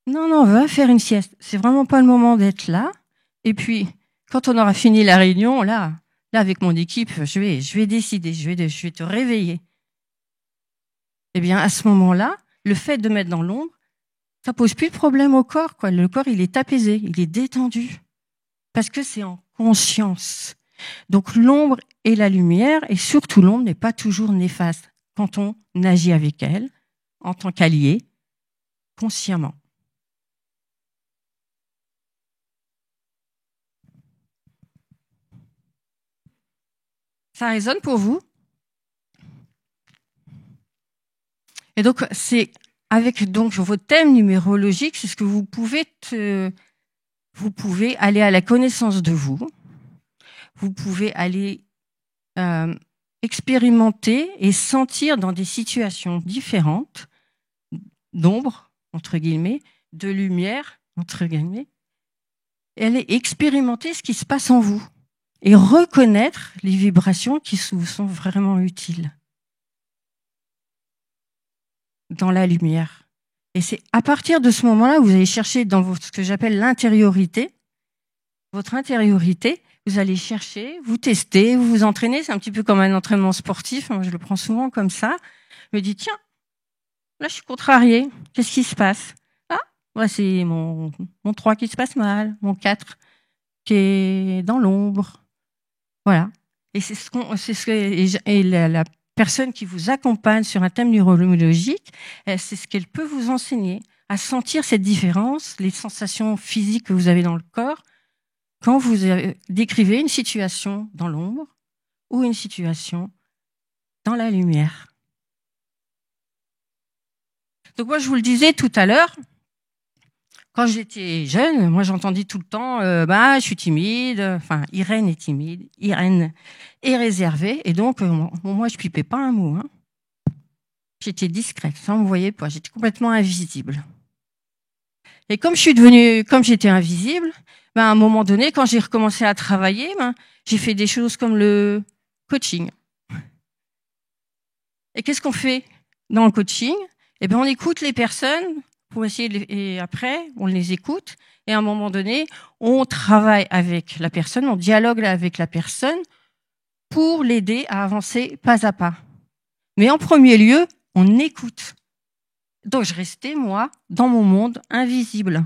B: non, va faire une sieste. C'est vraiment pas le moment d'être là. Et puis, quand on aura fini la réunion, là, avec mon équipe, je vais décider, je vais te réveiller. Eh bien, à ce moment-là, le fait de mettre dans l'ombre, ça pose plus de problème au corps, quoi. Le corps, il est apaisé, il est détendu. Parce que c'est en conscience. Donc, l'ombre et la lumière, et surtout l'ombre, n'est pas toujours néfaste quand on agit avec elle, en tant qu'allié, consciemment. Ça résonne pour vous? Et donc, c'est avec vos thèmes numérologiques, c'est ce que vous pouvez aller à la connaissance de vous. Vous pouvez aller expérimenter et sentir dans des situations différentes, d'ombre, entre guillemets, de lumière, entre guillemets, et aller expérimenter ce qui se passe en vous et reconnaître les vibrations qui vous sont vraiment utiles dans la lumière. Et c'est à partir de ce moment-là que vous allez chercher dans ce que j'appelle l'intériorité. Votre intériorité, vous allez chercher, vous tester, vous vous entraînez. C'est un petit peu comme un entraînement sportif. Moi, je le prends souvent comme ça. Je me dis, tiens, là, je suis contrariée. Qu'est-ce qui se passe? C'est mon 3 qui se passe mal, mon 4 qui est dans l'ombre. Voilà. Et la personne qui vous accompagne sur un thème numérologique, c'est ce qu'elle peut vous enseigner, à sentir cette différence, les sensations physiques que vous avez dans le corps, quand vous décrivez une situation dans l'ombre ou une situation dans la lumière. Donc moi, je vous le disais tout à l'heure, quand j'étais jeune, moi j'entendais tout le temps, je suis timide. Enfin, Irène est timide, Irène est réservée, et donc moi je pipais pas un mot. Hein. J'étais discrète, ça on me voyait pas, j'étais complètement invisible. Et comme j'étais invisible, à un moment donné, quand j'ai recommencé à travailler, j'ai fait des choses comme le coaching. Et qu'est-ce qu'on fait dans le coaching? On écoute les personnes. Pour essayer et après, on les écoute. Et à un moment donné, on travaille avec la personne, on dialogue avec la personne pour l'aider à avancer pas à pas. Mais en premier lieu, on écoute. Donc, je restais, moi, dans mon monde invisible,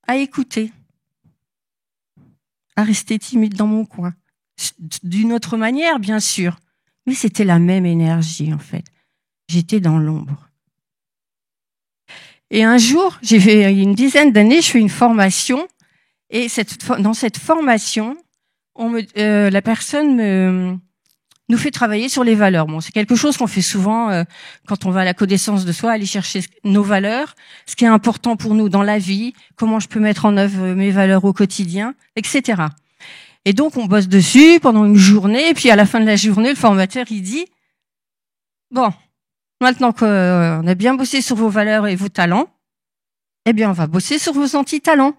B: à écouter, à rester timide dans mon coin. D'une autre manière, bien sûr. Mais c'était la même énergie, en fait. J'étais dans l'ombre. Et un jour, il y a une dizaine d'années, je fais une formation. Et dans cette formation, la personne nous fait travailler sur les valeurs. Bon, c'est quelque chose qu'on fait souvent quand on va à la connaissance de soi, aller chercher nos valeurs, ce qui est important pour nous dans la vie, comment je peux mettre en œuvre mes valeurs au quotidien, etc. Et donc, on bosse dessus pendant une journée, et puis à la fin de la journée, le formateur, il dit, bon, maintenant qu'on a bien bossé sur vos valeurs et vos talents, eh bien, on va bosser sur vos anti-talents.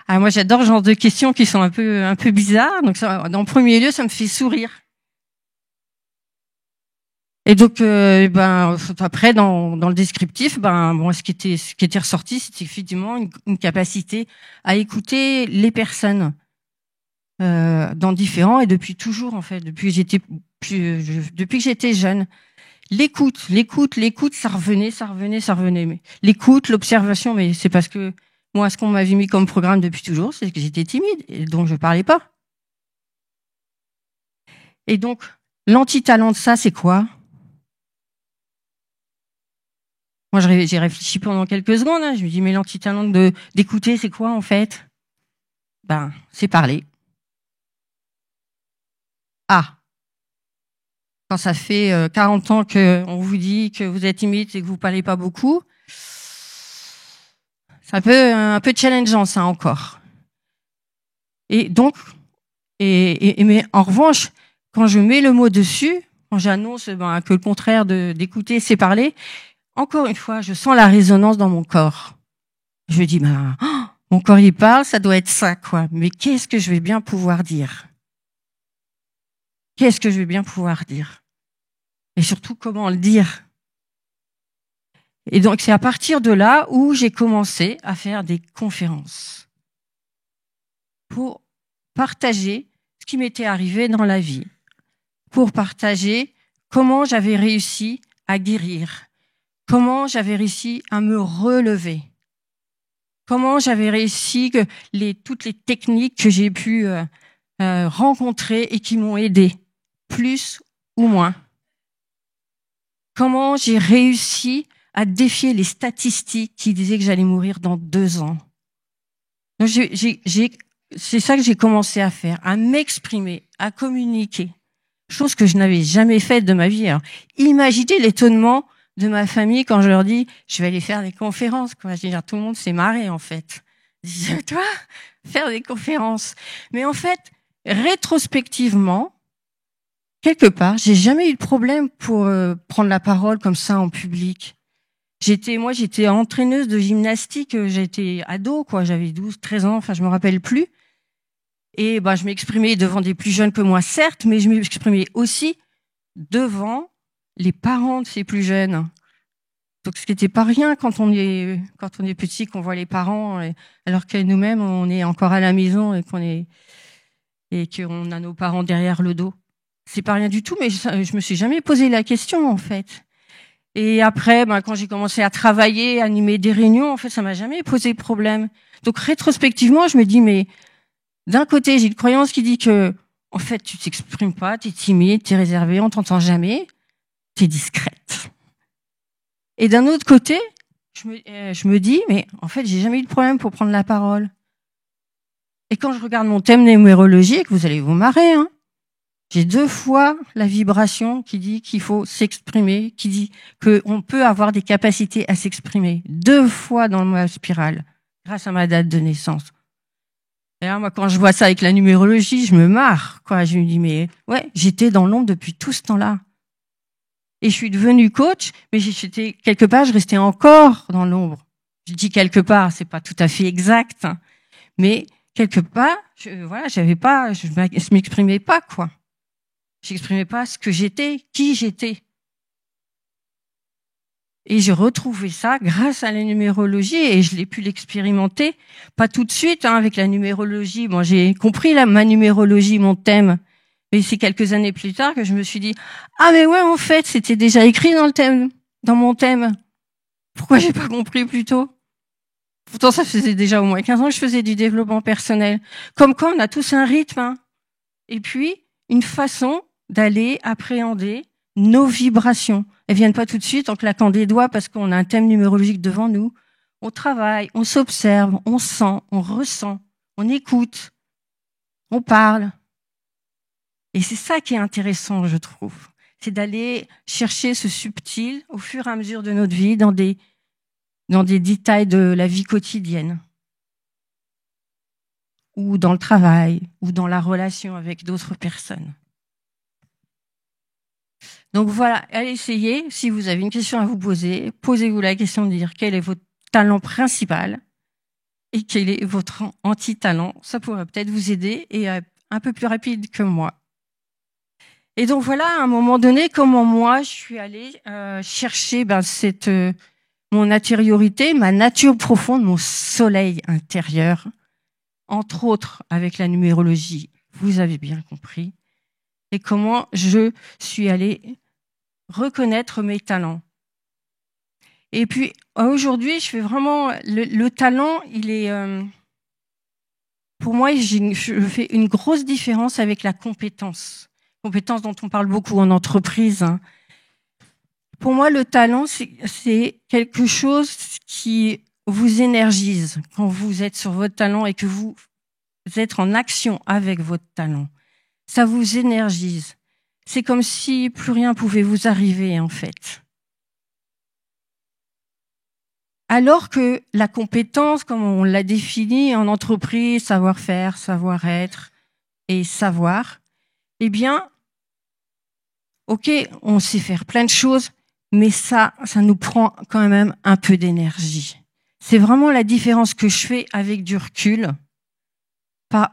B: Alors moi, j'adore ce genre de questions qui sont un peu bizarres. Donc, ça, dans le premier lieu, ça me fait sourire. Et donc, après, dans le descriptif, ce qui était ressorti, c'était effectivement une capacité à écouter les personnes dans différents et depuis toujours en fait, depuis que j'étais jeune. L'écoute, ça revenait. Mais l'écoute, l'observation, mais c'est parce que moi, ce qu'on m'avait mis comme programme depuis toujours, c'est que j'étais timide et donc je parlais pas. Et donc, l'anti-talent de ça, c'est quoi? Moi, j'ai réfléchi pendant quelques secondes. Je me dis, mais l'anti-talent d'écouter, c'est quoi en fait? C'est parler. Ah, quand ça fait 40 ans qu'on vous dit que vous êtes timide et que vous parlez pas beaucoup, c'est un peu challengeant ça encore. Et donc, mais en revanche, quand je mets le mot dessus, quand j'annonce que le contraire d'écouter, c'est parler, encore une fois, je sens la résonance dans mon corps. Je dis, mon corps il parle, ça doit être ça, quoi. Mais qu'est-ce que je vais bien pouvoir dire? Qu'est-ce que je vais bien pouvoir dire? Et surtout, comment le dire? Et donc, c'est à partir de là où j'ai commencé à faire des conférences pour partager ce qui m'était arrivé dans la vie, pour partager comment j'avais réussi à guérir, comment j'avais réussi à me relever, comment j'avais réussi que toutes les techniques que j'ai pu rencontrer et qui m'ont aidé, plus ou moins. Comment j'ai réussi à défier les statistiques qui disaient que j'allais mourir dans 2 ans. Donc c'est ça que j'ai commencé à faire, à m'exprimer, à communiquer, chose que je n'avais jamais faite de ma vie. Alors, imaginez l'étonnement de ma famille quand je leur dis je vais aller faire des conférences. Quoi. Je veux dire, tout le monde s'est marré en fait. Ils disent, toi, faire des conférences. Mais en fait, rétrospectivement, quelque part, j'ai jamais eu de problème pour prendre la parole comme ça en public. J'étais entraîneuse de gymnastique, j'étais ado, quoi, j'avais 12, 13 ans, enfin je me rappelle plus. Et je m'exprimais devant des plus jeunes que moi, certes, mais je m'exprimais aussi devant les parents de ces plus jeunes. Donc ce qui n'était pas rien quand on est petit, qu'on voit les parents, alors que nous-mêmes on est encore à la maison et qu'on a nos parents derrière le dos. C'est pas rien du tout, mais je me suis jamais posé la question en fait. Et après, quand j'ai commencé à travailler, animer des réunions, en fait, ça m'a jamais posé problème. Donc rétrospectivement, je me dis mais d'un côté, j'ai une croyance qui dit que en fait, tu t'exprimes pas, t'es timide, t'es réservé, on t'entend jamais, t'es discrète. Et d'un autre côté, je me dis mais en fait, j'ai jamais eu de problème pour prendre la parole. Et quand je regarde mon thème numérologique, vous allez vous marrer, hein. J'ai 2 fois la vibration qui dit qu'il faut s'exprimer, qui dit qu'on peut avoir des capacités à s'exprimer. 2 fois dans ma spirale, grâce à ma date de naissance. Et là, moi, quand je vois ça avec la numérologie, je me marre, quoi. Je me dis, mais ouais, j'étais dans l'ombre depuis tout ce temps-là. Et je suis devenue coach, mais j'étais quelque part, je restais encore dans l'ombre. Je dis quelque part, c'est pas tout à fait exact, hein, mais quelque part, je m'exprimais pas, quoi. J'exprimais pas ce que j'étais, qui j'étais. Et j'ai retrouvé ça grâce à la numérologie et je l'ai pu l'expérimenter, pas tout de suite avec la numérologie. Bon, j'ai compris ma numérologie, mon thème, mais c'est quelques années plus tard que je me suis dit ah mais ouais en fait c'était déjà écrit dans mon thème. Pourquoi j'ai pas compris plus tôt? Pourtant ça faisait déjà au moins 15 ans que je faisais du développement personnel. Comme quoi on a tous un rythme, hein. Et puis une façon d'aller appréhender nos vibrations. Elles viennent pas tout de suite en claquant des doigts parce qu'on a un thème numérologique devant nous. On travaille, on s'observe, on sent, on ressent, on écoute, on parle. Et c'est ça qui est intéressant, je trouve. C'est d'aller chercher ce subtil au fur et à mesure de notre vie, dans des détails de la vie quotidienne, ou dans le travail, ou dans la relation avec d'autres personnes. Donc voilà, allez essayer. Si vous avez une question à vous poser, posez-vous la question de dire quel est votre talent principal et quel est votre anti-talent. Ça pourrait peut-être vous aider et être un peu plus rapide que moi. Et donc voilà, à un moment donné, comment moi je suis allée chercher mon intériorité, ma nature profonde, mon soleil intérieur, entre autres avec la numérologie. Vous avez bien compris. Et comment je suis allée reconnaître mes talents. Et puis aujourd'hui, je fais vraiment le talent. Il est pour moi, je fais une grosse différence avec la compétence dont on parle beaucoup en entreprise. Hein. Pour moi, le talent, c'est quelque chose qui vous énergise quand vous êtes sur votre talent et que vous êtes en action avec votre talent. Ça vous énergise. C'est comme si plus rien pouvait vous arriver, en fait. Alors que la compétence, comme on l'a définie en entreprise, savoir-faire, savoir-être et savoir, eh bien, ok, on sait faire plein de choses, mais ça nous prend quand même un peu d'énergie. C'est vraiment la différence que je fais avec du recul par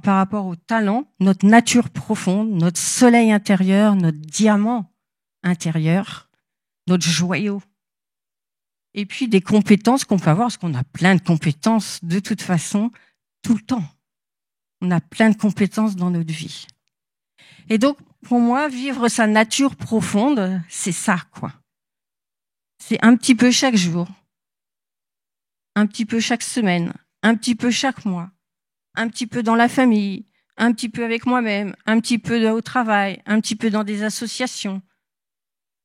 B: rapport au talent, notre nature profonde, notre soleil intérieur, notre diamant intérieur, notre joyau. Et puis des compétences qu'on peut avoir, parce qu'on a plein de compétences de toute façon, tout le temps. On a plein de compétences dans notre vie. Et donc, pour moi, vivre sa nature profonde, c'est ça, quoi. C'est un petit peu chaque jour, un petit peu chaque semaine, un petit peu chaque mois, un petit peu dans la famille, un petit peu avec moi-même, un petit peu au travail, un petit peu dans des associations.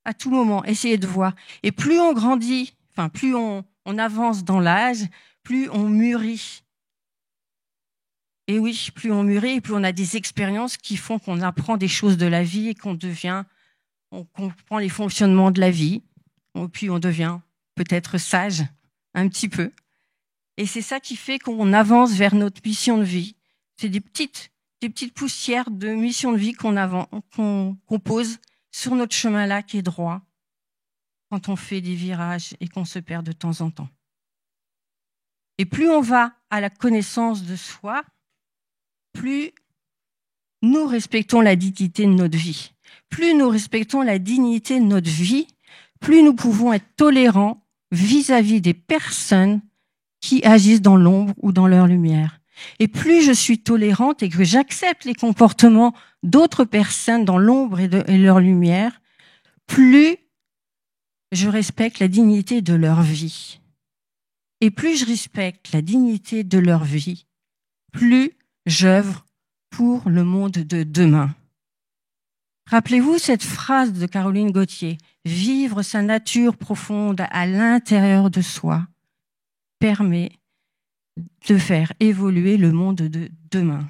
B: À tout moment, essayer de voir. Et plus on grandit, plus on avance dans l'âge, plus on mûrit. Et oui, plus on mûrit, plus on a des expériences qui font qu'on apprend des choses de la vie et on comprend les fonctionnements de la vie. Et puis on devient peut-être sage, un petit peu. Et c'est ça qui fait qu'on avance vers notre mission de vie. C'est des petites poussières de mission de vie qu'on pose sur notre chemin là qui est droit quand on fait des virages et qu'on se perd de temps en temps. Et plus on va à la connaissance de soi, plus nous respectons la dignité de notre vie. Plus nous respectons la dignité de notre vie, plus nous pouvons être tolérants vis-à-vis des personnes qui agissent dans l'ombre ou dans leur lumière. Et plus je suis tolérante et que j'accepte les comportements d'autres personnes dans l'ombre et leur lumière, plus je respecte la dignité de leur vie. Et plus je respecte la dignité de leur vie, plus j'œuvre pour le monde de demain. Rappelez-vous cette phrase de Caroline Gauthier, « Vivre sa nature profonde à l'intérieur de soi permet de faire évoluer le monde de demain. »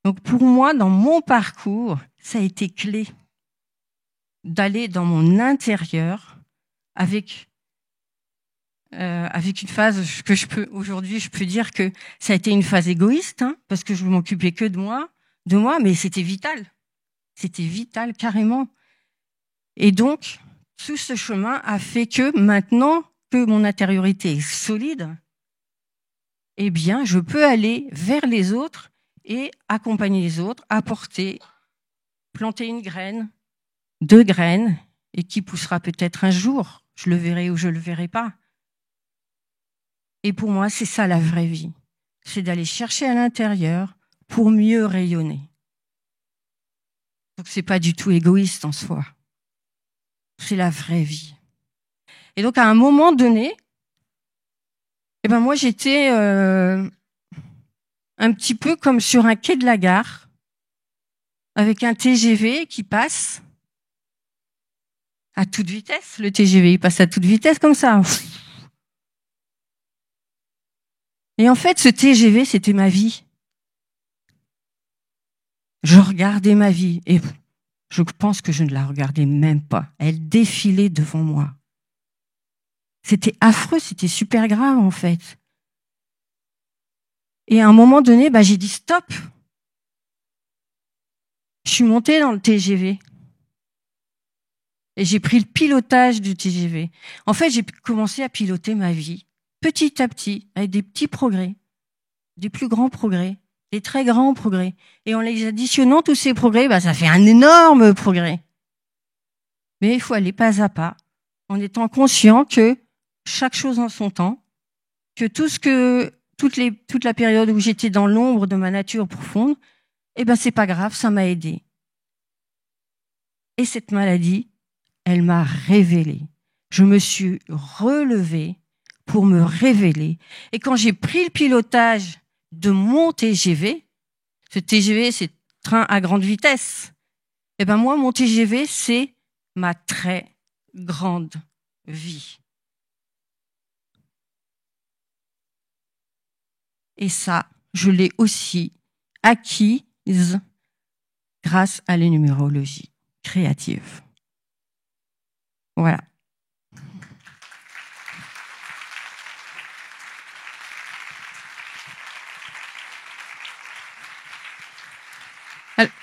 B: Donc pour moi, dans mon parcours, ça a été clé d'aller dans mon intérieur avec une phase que aujourd'hui je peux dire que ça a été une phase égoïste, hein, parce que je ne m'occupais que de moi, mais c'était vital carrément. Et donc tout ce chemin a fait que maintenant que mon intériorité est solide, eh bien je peux aller vers les autres et accompagner les autres, planter une graine, 2 graines, et qui poussera peut-être un jour, je le verrai ou je le verrai pas. Et pour moi, c'est ça la vraie vie. C'est d'aller chercher à l'intérieur pour mieux rayonner. Donc c'est pas du tout égoïste en soi. C'est la vraie vie. Et donc à un moment donné, moi j'étais un petit peu comme sur un quai de la gare, avec un TGV qui passe à toute vitesse. Le TGV, il passe à toute vitesse comme ça. Et en fait, ce TGV, c'était ma vie. je regardais ma vie et je pense que je ne la regardais même pas. Elle défilait devant moi. C'était affreux, c'était super grave en fait. Et à un moment donné, j'ai dit stop. Je suis montée dans le TGV. Et j'ai pris le pilotage du TGV. En fait, j'ai commencé à piloter ma vie, petit à petit, avec des petits progrès, des plus grands progrès, des très grands progrès. Et en les additionnant, tous ces progrès, ça fait un énorme progrès. Mais il faut aller pas à pas, en étant conscient que chaque chose en son temps, que toute la période où j'étais dans l'ombre de ma nature profonde, c'est pas grave, ça m'a aidé. Et cette maladie, elle m'a révélé. Je me suis relevée pour me révéler. Et quand j'ai pris le pilotage de mon TGV, ce TGV, c'est train à grande vitesse. Moi, mon TGV, c'est ma très grande vie. Et ça, je l'ai aussi acquise grâce à la numérologie créative. Voilà.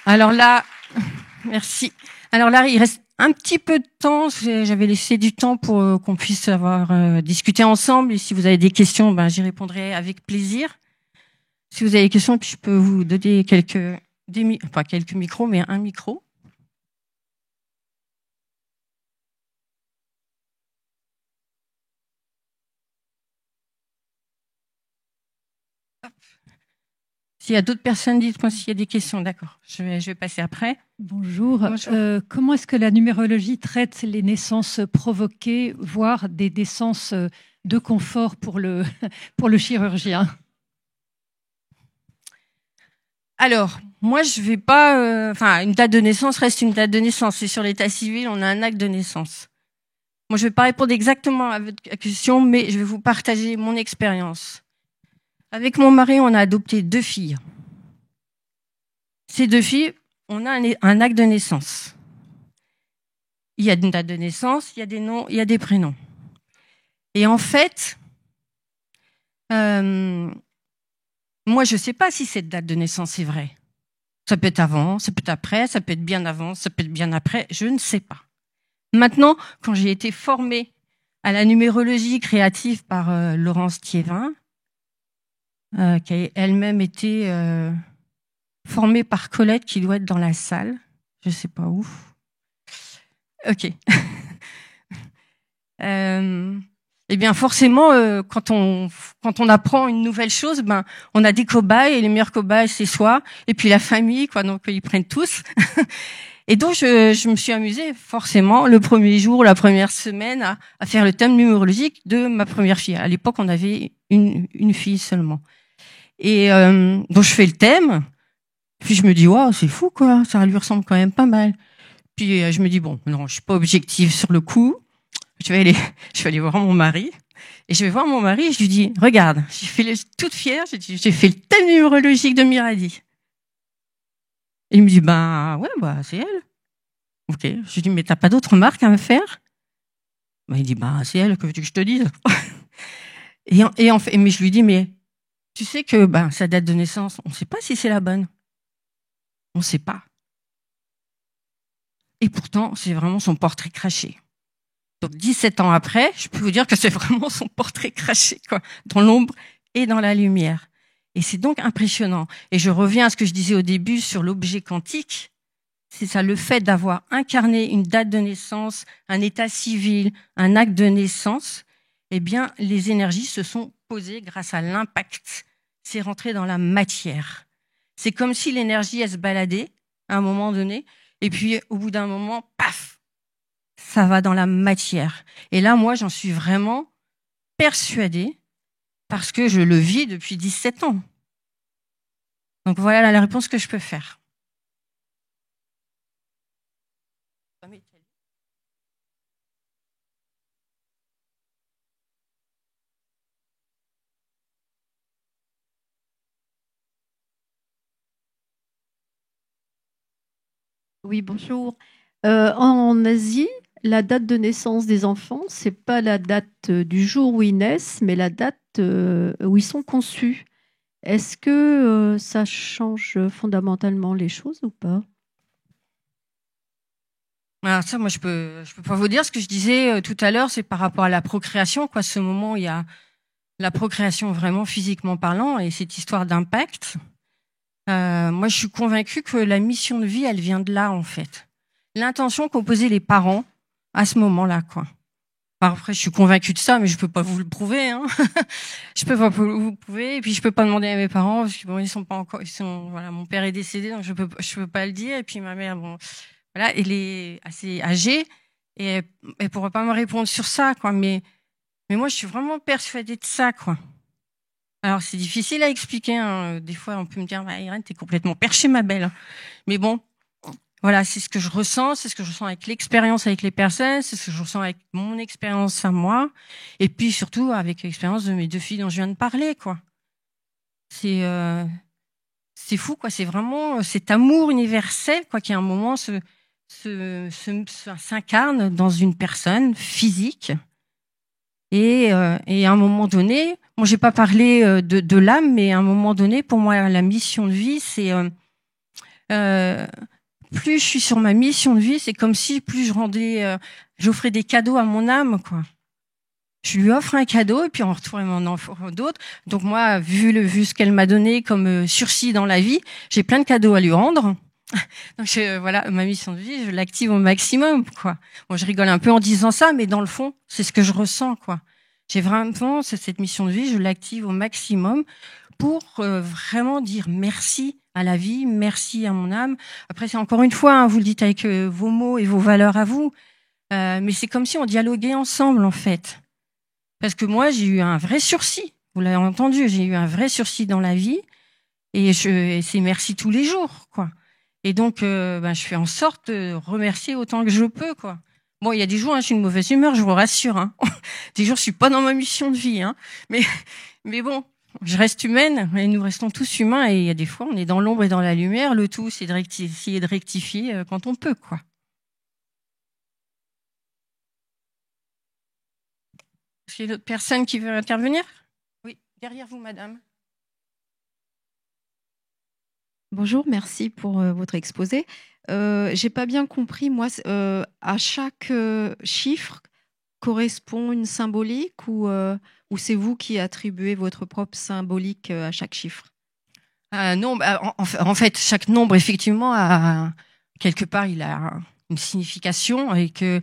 B: Alors là, merci. Alors là, il reste un petit peu de temps. J'avais laissé du temps pour qu'on puisse avoir discuté ensemble. Et si vous avez des questions, j'y répondrai avec plaisir. Si vous avez des questions, puis je peux vous donner pas quelques micros, mais un micro. S'il y a d'autres personnes, dites-moi s'il y a des questions. D'accord, je vais passer après.
C: Bonjour. Comment est-ce que la numérologie traite les naissances provoquées, voire des naissances de confort pour le chirurgien?
B: Alors, moi, je vais pas... une date de naissance reste une date de naissance. Et sur l'état civil, on a un acte de naissance. Moi, je vais pas répondre exactement à votre question, mais je vais vous partager mon expérience. Avec mon mari, on a adopté 2 filles. Ces 2 filles, on a un acte de naissance. Il y a une date de naissance, il y a des noms, il y a des prénoms. Et en fait, moi, je ne sais pas si cette date de naissance est vraie. Ça peut être avant, ça peut être après, ça peut être bien avant, ça peut être bien après, je ne sais pas. Maintenant, quand j'ai été formée à la numérologie créative par Laurence Thiévin, qui a elle-même été formée par Colette, qui doit être dans la salle, je ne sais pas où. Ok. Eh bien, forcément, quand on apprend une nouvelle chose, on a des cobayes et les meilleurs cobayes, c'est soi, et puis la famille, donc ils prennent tous. Et donc, je me suis amusée, forcément, le premier jour, la première semaine, à faire le thème numérologique de ma première fille. À l'époque, on avait une fille seulement. Et donc, je fais le thème, puis je me dis, waouh, c'est fou, quoi, ça lui ressemble quand même pas mal. Puis je me dis, bon, non, je suis pas objective sur le coup. Je vais aller voir mon mari. Et je vais voir mon mari et je lui dis, regarde, toute fière, j'ai fait le thème numérologique de Miradi. Et il me dit, ouais, c'est elle. Ok. Je lui dis, mais t'as pas d'autres marques à me faire? Il dit, c'est elle, que veux-tu que je te dise? et en fait, mais je lui dis, mais tu sais que sa date de naissance, on ne sait pas si c'est la bonne. On ne sait pas. Et pourtant, c'est vraiment son portrait craché. Donc 17 ans après, je peux vous dire que c'est vraiment son portrait craché, quoi, dans l'ombre et dans la lumière. Et c'est donc impressionnant. Et je reviens à ce que je disais au début sur l'objet quantique. C'est ça, le fait d'avoir incarné une date de naissance, un état civil, un acte de naissance, eh bien, les énergies se sont posées grâce à l'impact. C'est rentré dans la matière. C'est comme si l'énergie, elle se baladait à un moment donné, et puis au bout d'un moment, paf, ça va dans la matière. Et là, moi, j'en suis vraiment persuadée parce que je le vis depuis 17 ans. Donc voilà la réponse que je peux faire.
D: Oui, bonjour. En Asie, la date de naissance des enfants, c'est pas la date du jour où ils naissent, mais la date où ils sont conçus. Est-ce que ça change fondamentalement les choses ou pas?
B: Alors ça, moi, je peux pas vous dire. Ce que je disais tout à l'heure, c'est par rapport à la procréation, quoi. Ce moment où il y a la procréation vraiment physiquement parlant et cette histoire d'impact. Moi, je suis convaincue que la mission de vie, elle vient de là, en fait. L'intention qu'ont posé les parents à ce moment-là, quoi. Enfin, après, je suis convaincue de ça, mais je peux pas vous le prouver, hein. Je peux pas vous le prouver, et puis je peux pas demander à mes parents, parce que bon, ils sont pas encore, voilà, mon père est décédé, donc je peux pas le dire, et puis ma mère, bon, voilà, elle est assez âgée, et elle pourra pas me répondre sur ça, quoi, mais moi, je suis vraiment persuadée de ça, quoi. Alors, c'est difficile à expliquer, hein. Des fois, on peut me dire, bah, Irène, t'es complètement perchée, ma belle. Mais bon, voilà, c'est ce que je ressens, c'est ce que je ressens avec l'expérience avec les personnes, c'est ce que je ressens avec mon expérience à moi, et puis surtout avec l'expérience de mes deux filles dont je viens de parler, quoi. C'est c'est fou, quoi. C'est vraiment cet amour universel, quoi, qui à un moment s'incarne dans une personne physique. Et à un moment donné, moi j'ai pas parlé de l'âme, mais à un moment donné, pour moi, la mission de vie, c'est euh, plus je suis sur ma mission de vie, c'est comme si plus j'offrais des cadeaux à mon âme, quoi. Je lui offre un cadeau et puis en retour elle m'en offre d'autres. Donc moi, vu ce qu'elle m'a donné comme sursis dans la vie, j'ai plein de cadeaux à lui rendre. Donc voilà, ma mission de vie, je l'active au maximum, quoi. Bon, je rigole un peu en disant ça, mais dans le fond, c'est ce que je ressens, quoi. J'ai vraiment cette mission de vie, je l'active au maximum pour vraiment dire merci à la vie, merci à mon âme. Après, c'est encore une fois, hein, vous le dites avec vos mots et vos valeurs à vous, mais c'est comme si on dialoguait ensemble, en fait. Parce que moi, j'ai eu un vrai sursis. Vous l'avez entendu, j'ai eu un vrai sursis dans la vie, et c'est merci tous les jours, quoi. Et donc, je fais en sorte de remercier autant que je peux, quoi. Bon, il y a des jours, hein, je suis une mauvaise humeur, je vous rassure. Hein. Des jours, je suis pas dans ma mission de vie, hein. Mais, mais bon, je reste humaine, et nous restons tous humains, et il y a des fois, on est dans l'ombre et dans la lumière. Le tout, c'est essayer de rectifier quand on peut, quoi. Est-ce qu'il y a d'autres personnes qui veulent intervenir? Oui, derrière vous, madame.
E: Bonjour, merci pour votre exposé. J'ai pas bien compris, moi, à chaque chiffre correspond une symbolique ou c'est vous qui attribuez votre propre symbolique à chaque chiffre?
B: Non, en fait, chaque nombre, effectivement, quelque part, il a une signification et que,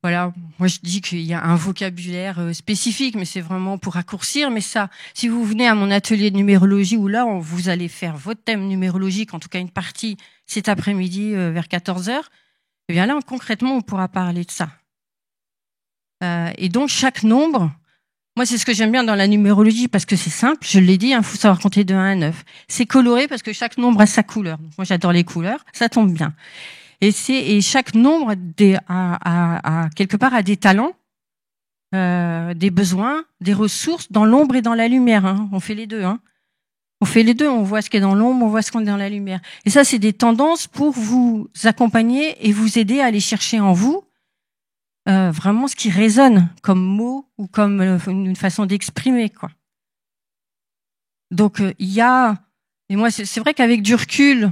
B: voilà, moi je dis qu'il y a un vocabulaire spécifique, mais c'est vraiment pour raccourcir. Mais ça, si vous venez à mon atelier de numérologie où là, vous allez faire votre thème numérologique, en tout cas une partie cet après-midi vers 14 heures, eh bien là, concrètement, on pourra parler de ça. Et donc, chaque nombre, moi, c'est ce que j'aime bien dans la numérologie parce que c'est simple, je l'ai dit, il faut savoir compter de 1 à 9. C'est coloré parce que chaque nombre a sa couleur. Moi, j'adore les couleurs, ça tombe bien. Et chaque nombre a quelque part a des talents, des besoins, des ressources dans l'ombre et dans la lumière. Hein. On fait les deux. Hein. On fait les deux, on voit ce qui est dans l'ombre, on voit ce qu'on est dans la lumière. Et ça, c'est des tendances pour vous accompagner et vous aider à aller chercher en vous vraiment ce qui résonne comme mot ou comme une façon d'exprimer, quoi. Donc il y a, et moi c'est vrai qu'avec du recul,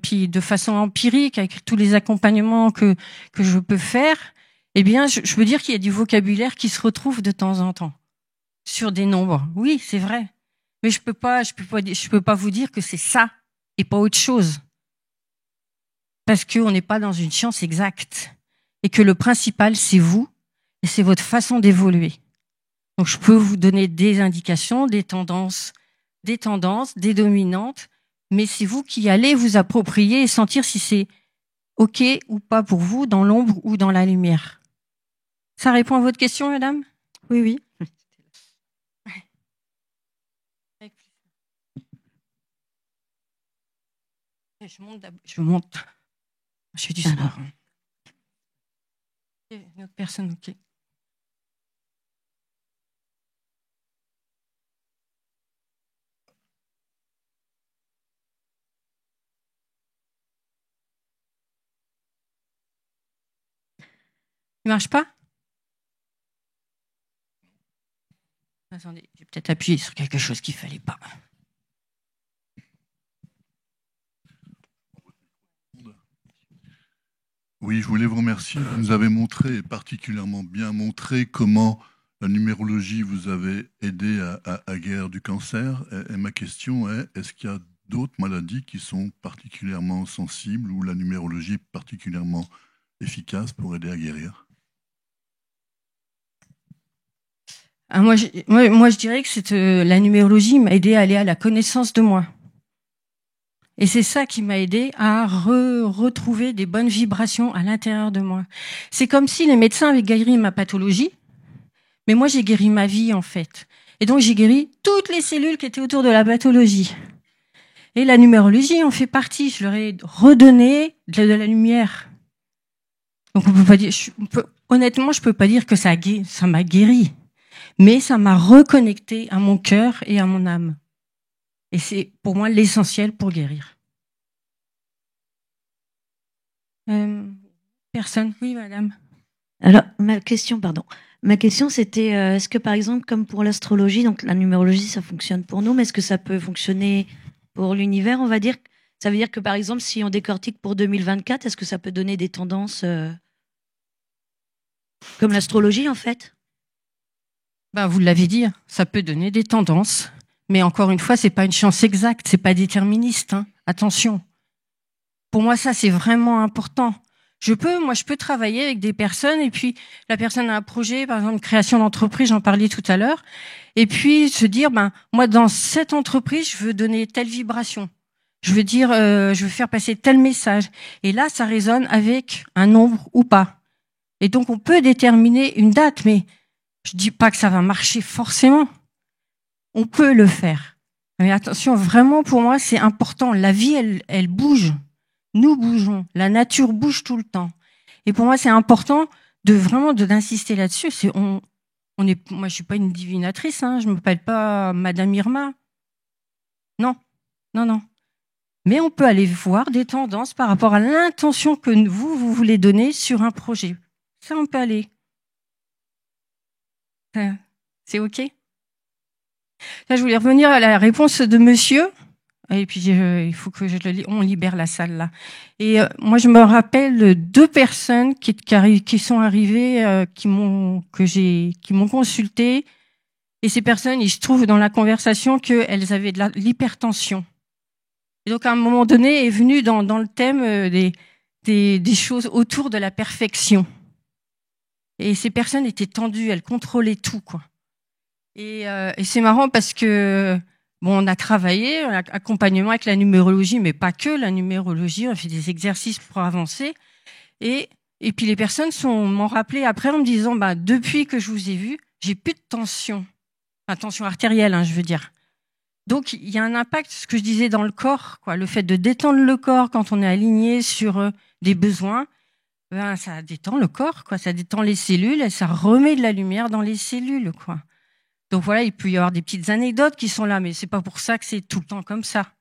B: puis de façon empirique, avec tous les accompagnements que je peux faire, eh bien je peux dire qu'il y a du vocabulaire qui se retrouve de temps en temps sur des nombres. Oui, c'est vrai, mais je peux pas vous dire que c'est ça et pas autre chose, parce qu'on n'est pas dans une science exacte et que le principal c'est vous et c'est votre façon d'évoluer. Donc je peux vous donner des indications, des tendances, des dominantes, mais c'est vous qui allez vous approprier et sentir si c'est OK ou pas pour vous, dans l'ombre ou dans la lumière. Ça répond à votre question, madame?
E: Oui, oui.
B: Je monte. Je fais du sport. Une autre personne, OK. Il marche pas? Attendez, j'ai peut-être appuyé sur quelque chose qu'il fallait pas.
F: Oui, je voulais vous remercier. Vous nous avez montré, particulièrement bien montré, comment la numérologie vous avait aidé à guérir du cancer. Et ma question est, est-ce qu'il y a d'autres maladies qui sont particulièrement sensibles ou la numérologie est particulièrement efficace pour aider à guérir?
B: Moi, je dirais que la numérologie m'a aidé à aller à la connaissance de moi. Et c'est ça qui m'a aidé à retrouver des bonnes vibrations à l'intérieur de moi. C'est comme si les médecins avaient guéri ma pathologie, mais moi j'ai guéri ma vie en fait. Et donc j'ai guéri toutes les cellules qui étaient autour de la pathologie. Et la numérologie en fait partie. Je leur ai redonné de la lumière. Donc on peut pas dire, honnêtement, je peux pas dire que ça m'a guéri, mais ça m'a reconnecté à mon cœur et à mon âme. Et c'est pour moi l'essentiel pour guérir. Personne? Oui, madame.
G: Alors, ma question, c'était, est-ce que par exemple, comme pour l'astrologie, donc la numérologie, ça fonctionne pour nous, mais est-ce que ça peut fonctionner pour l'univers, on va dire? Ça veut dire que par exemple, si on décortique pour 2024, est-ce que ça peut donner des tendances comme l'astrologie, en fait?
B: Vous l'avez dit, ça peut donner des tendances. Mais encore une fois, c'est pas une science exacte, c'est pas déterministe. Hein. Attention. Pour moi, ça, c'est vraiment important. Je peux travailler avec des personnes et puis la personne a un projet, par exemple, création d'entreprise, j'en parlais tout à l'heure, et puis se dire, moi, dans cette entreprise, je veux donner telle vibration. Je veux dire, je veux faire passer tel message. Et là, ça résonne avec un nombre ou pas. Et donc, on peut déterminer une date, mais je dis pas que ça va marcher forcément. On peut le faire. Mais attention, vraiment, pour moi, c'est important. La vie, elle bouge. Nous bougeons. La nature bouge tout le temps. Et pour moi, c'est important d'insister là-dessus. Moi, je suis pas une divinatrice, hein. Je m'appelle pas Madame Irma. Non. Mais on peut aller voir des tendances par rapport à l'intention que vous voulez donner sur un projet. Ça, on peut aller. C'est OK? Là, je voulais revenir à la réponse de monsieur. Et puis, il faut que on libère la salle, là. Et moi, je me rappelle 2 personnes qui sont arrivées, qui m'ont consulté. Et ces personnes, il se trouve dans la conversation qu'elles avaient de l'hypertension. Et donc, à un moment donné, est venu dans le thème des choses autour de la perfection. Et ces personnes étaient tendues, elles contrôlaient tout, quoi. Et c'est marrant parce que on a travaillé accompagnement avec la numérologie, mais pas que la numérologie. On a fait des exercices pour avancer. Et puis les personnes m'ont rappelé après en me disant, depuis que je vous ai vu, j'ai plus de tension, tension artérielle, hein, je veux dire. Donc il y a un impact, ce que je disais dans le corps, quoi, le fait de détendre le corps quand on est aligné sur des besoins. Ça détend le corps, quoi, ça détend les cellules et ça remet de la lumière dans les cellules, quoi. Donc voilà, il peut y avoir des petites anecdotes qui sont là, mais c'est pas pour ça que c'est tout le temps comme ça.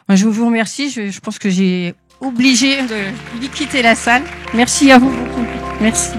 B: Moi, je vous remercie. Je pense que j'ai obligé de quitter la salle. Merci à vous beaucoup. Merci.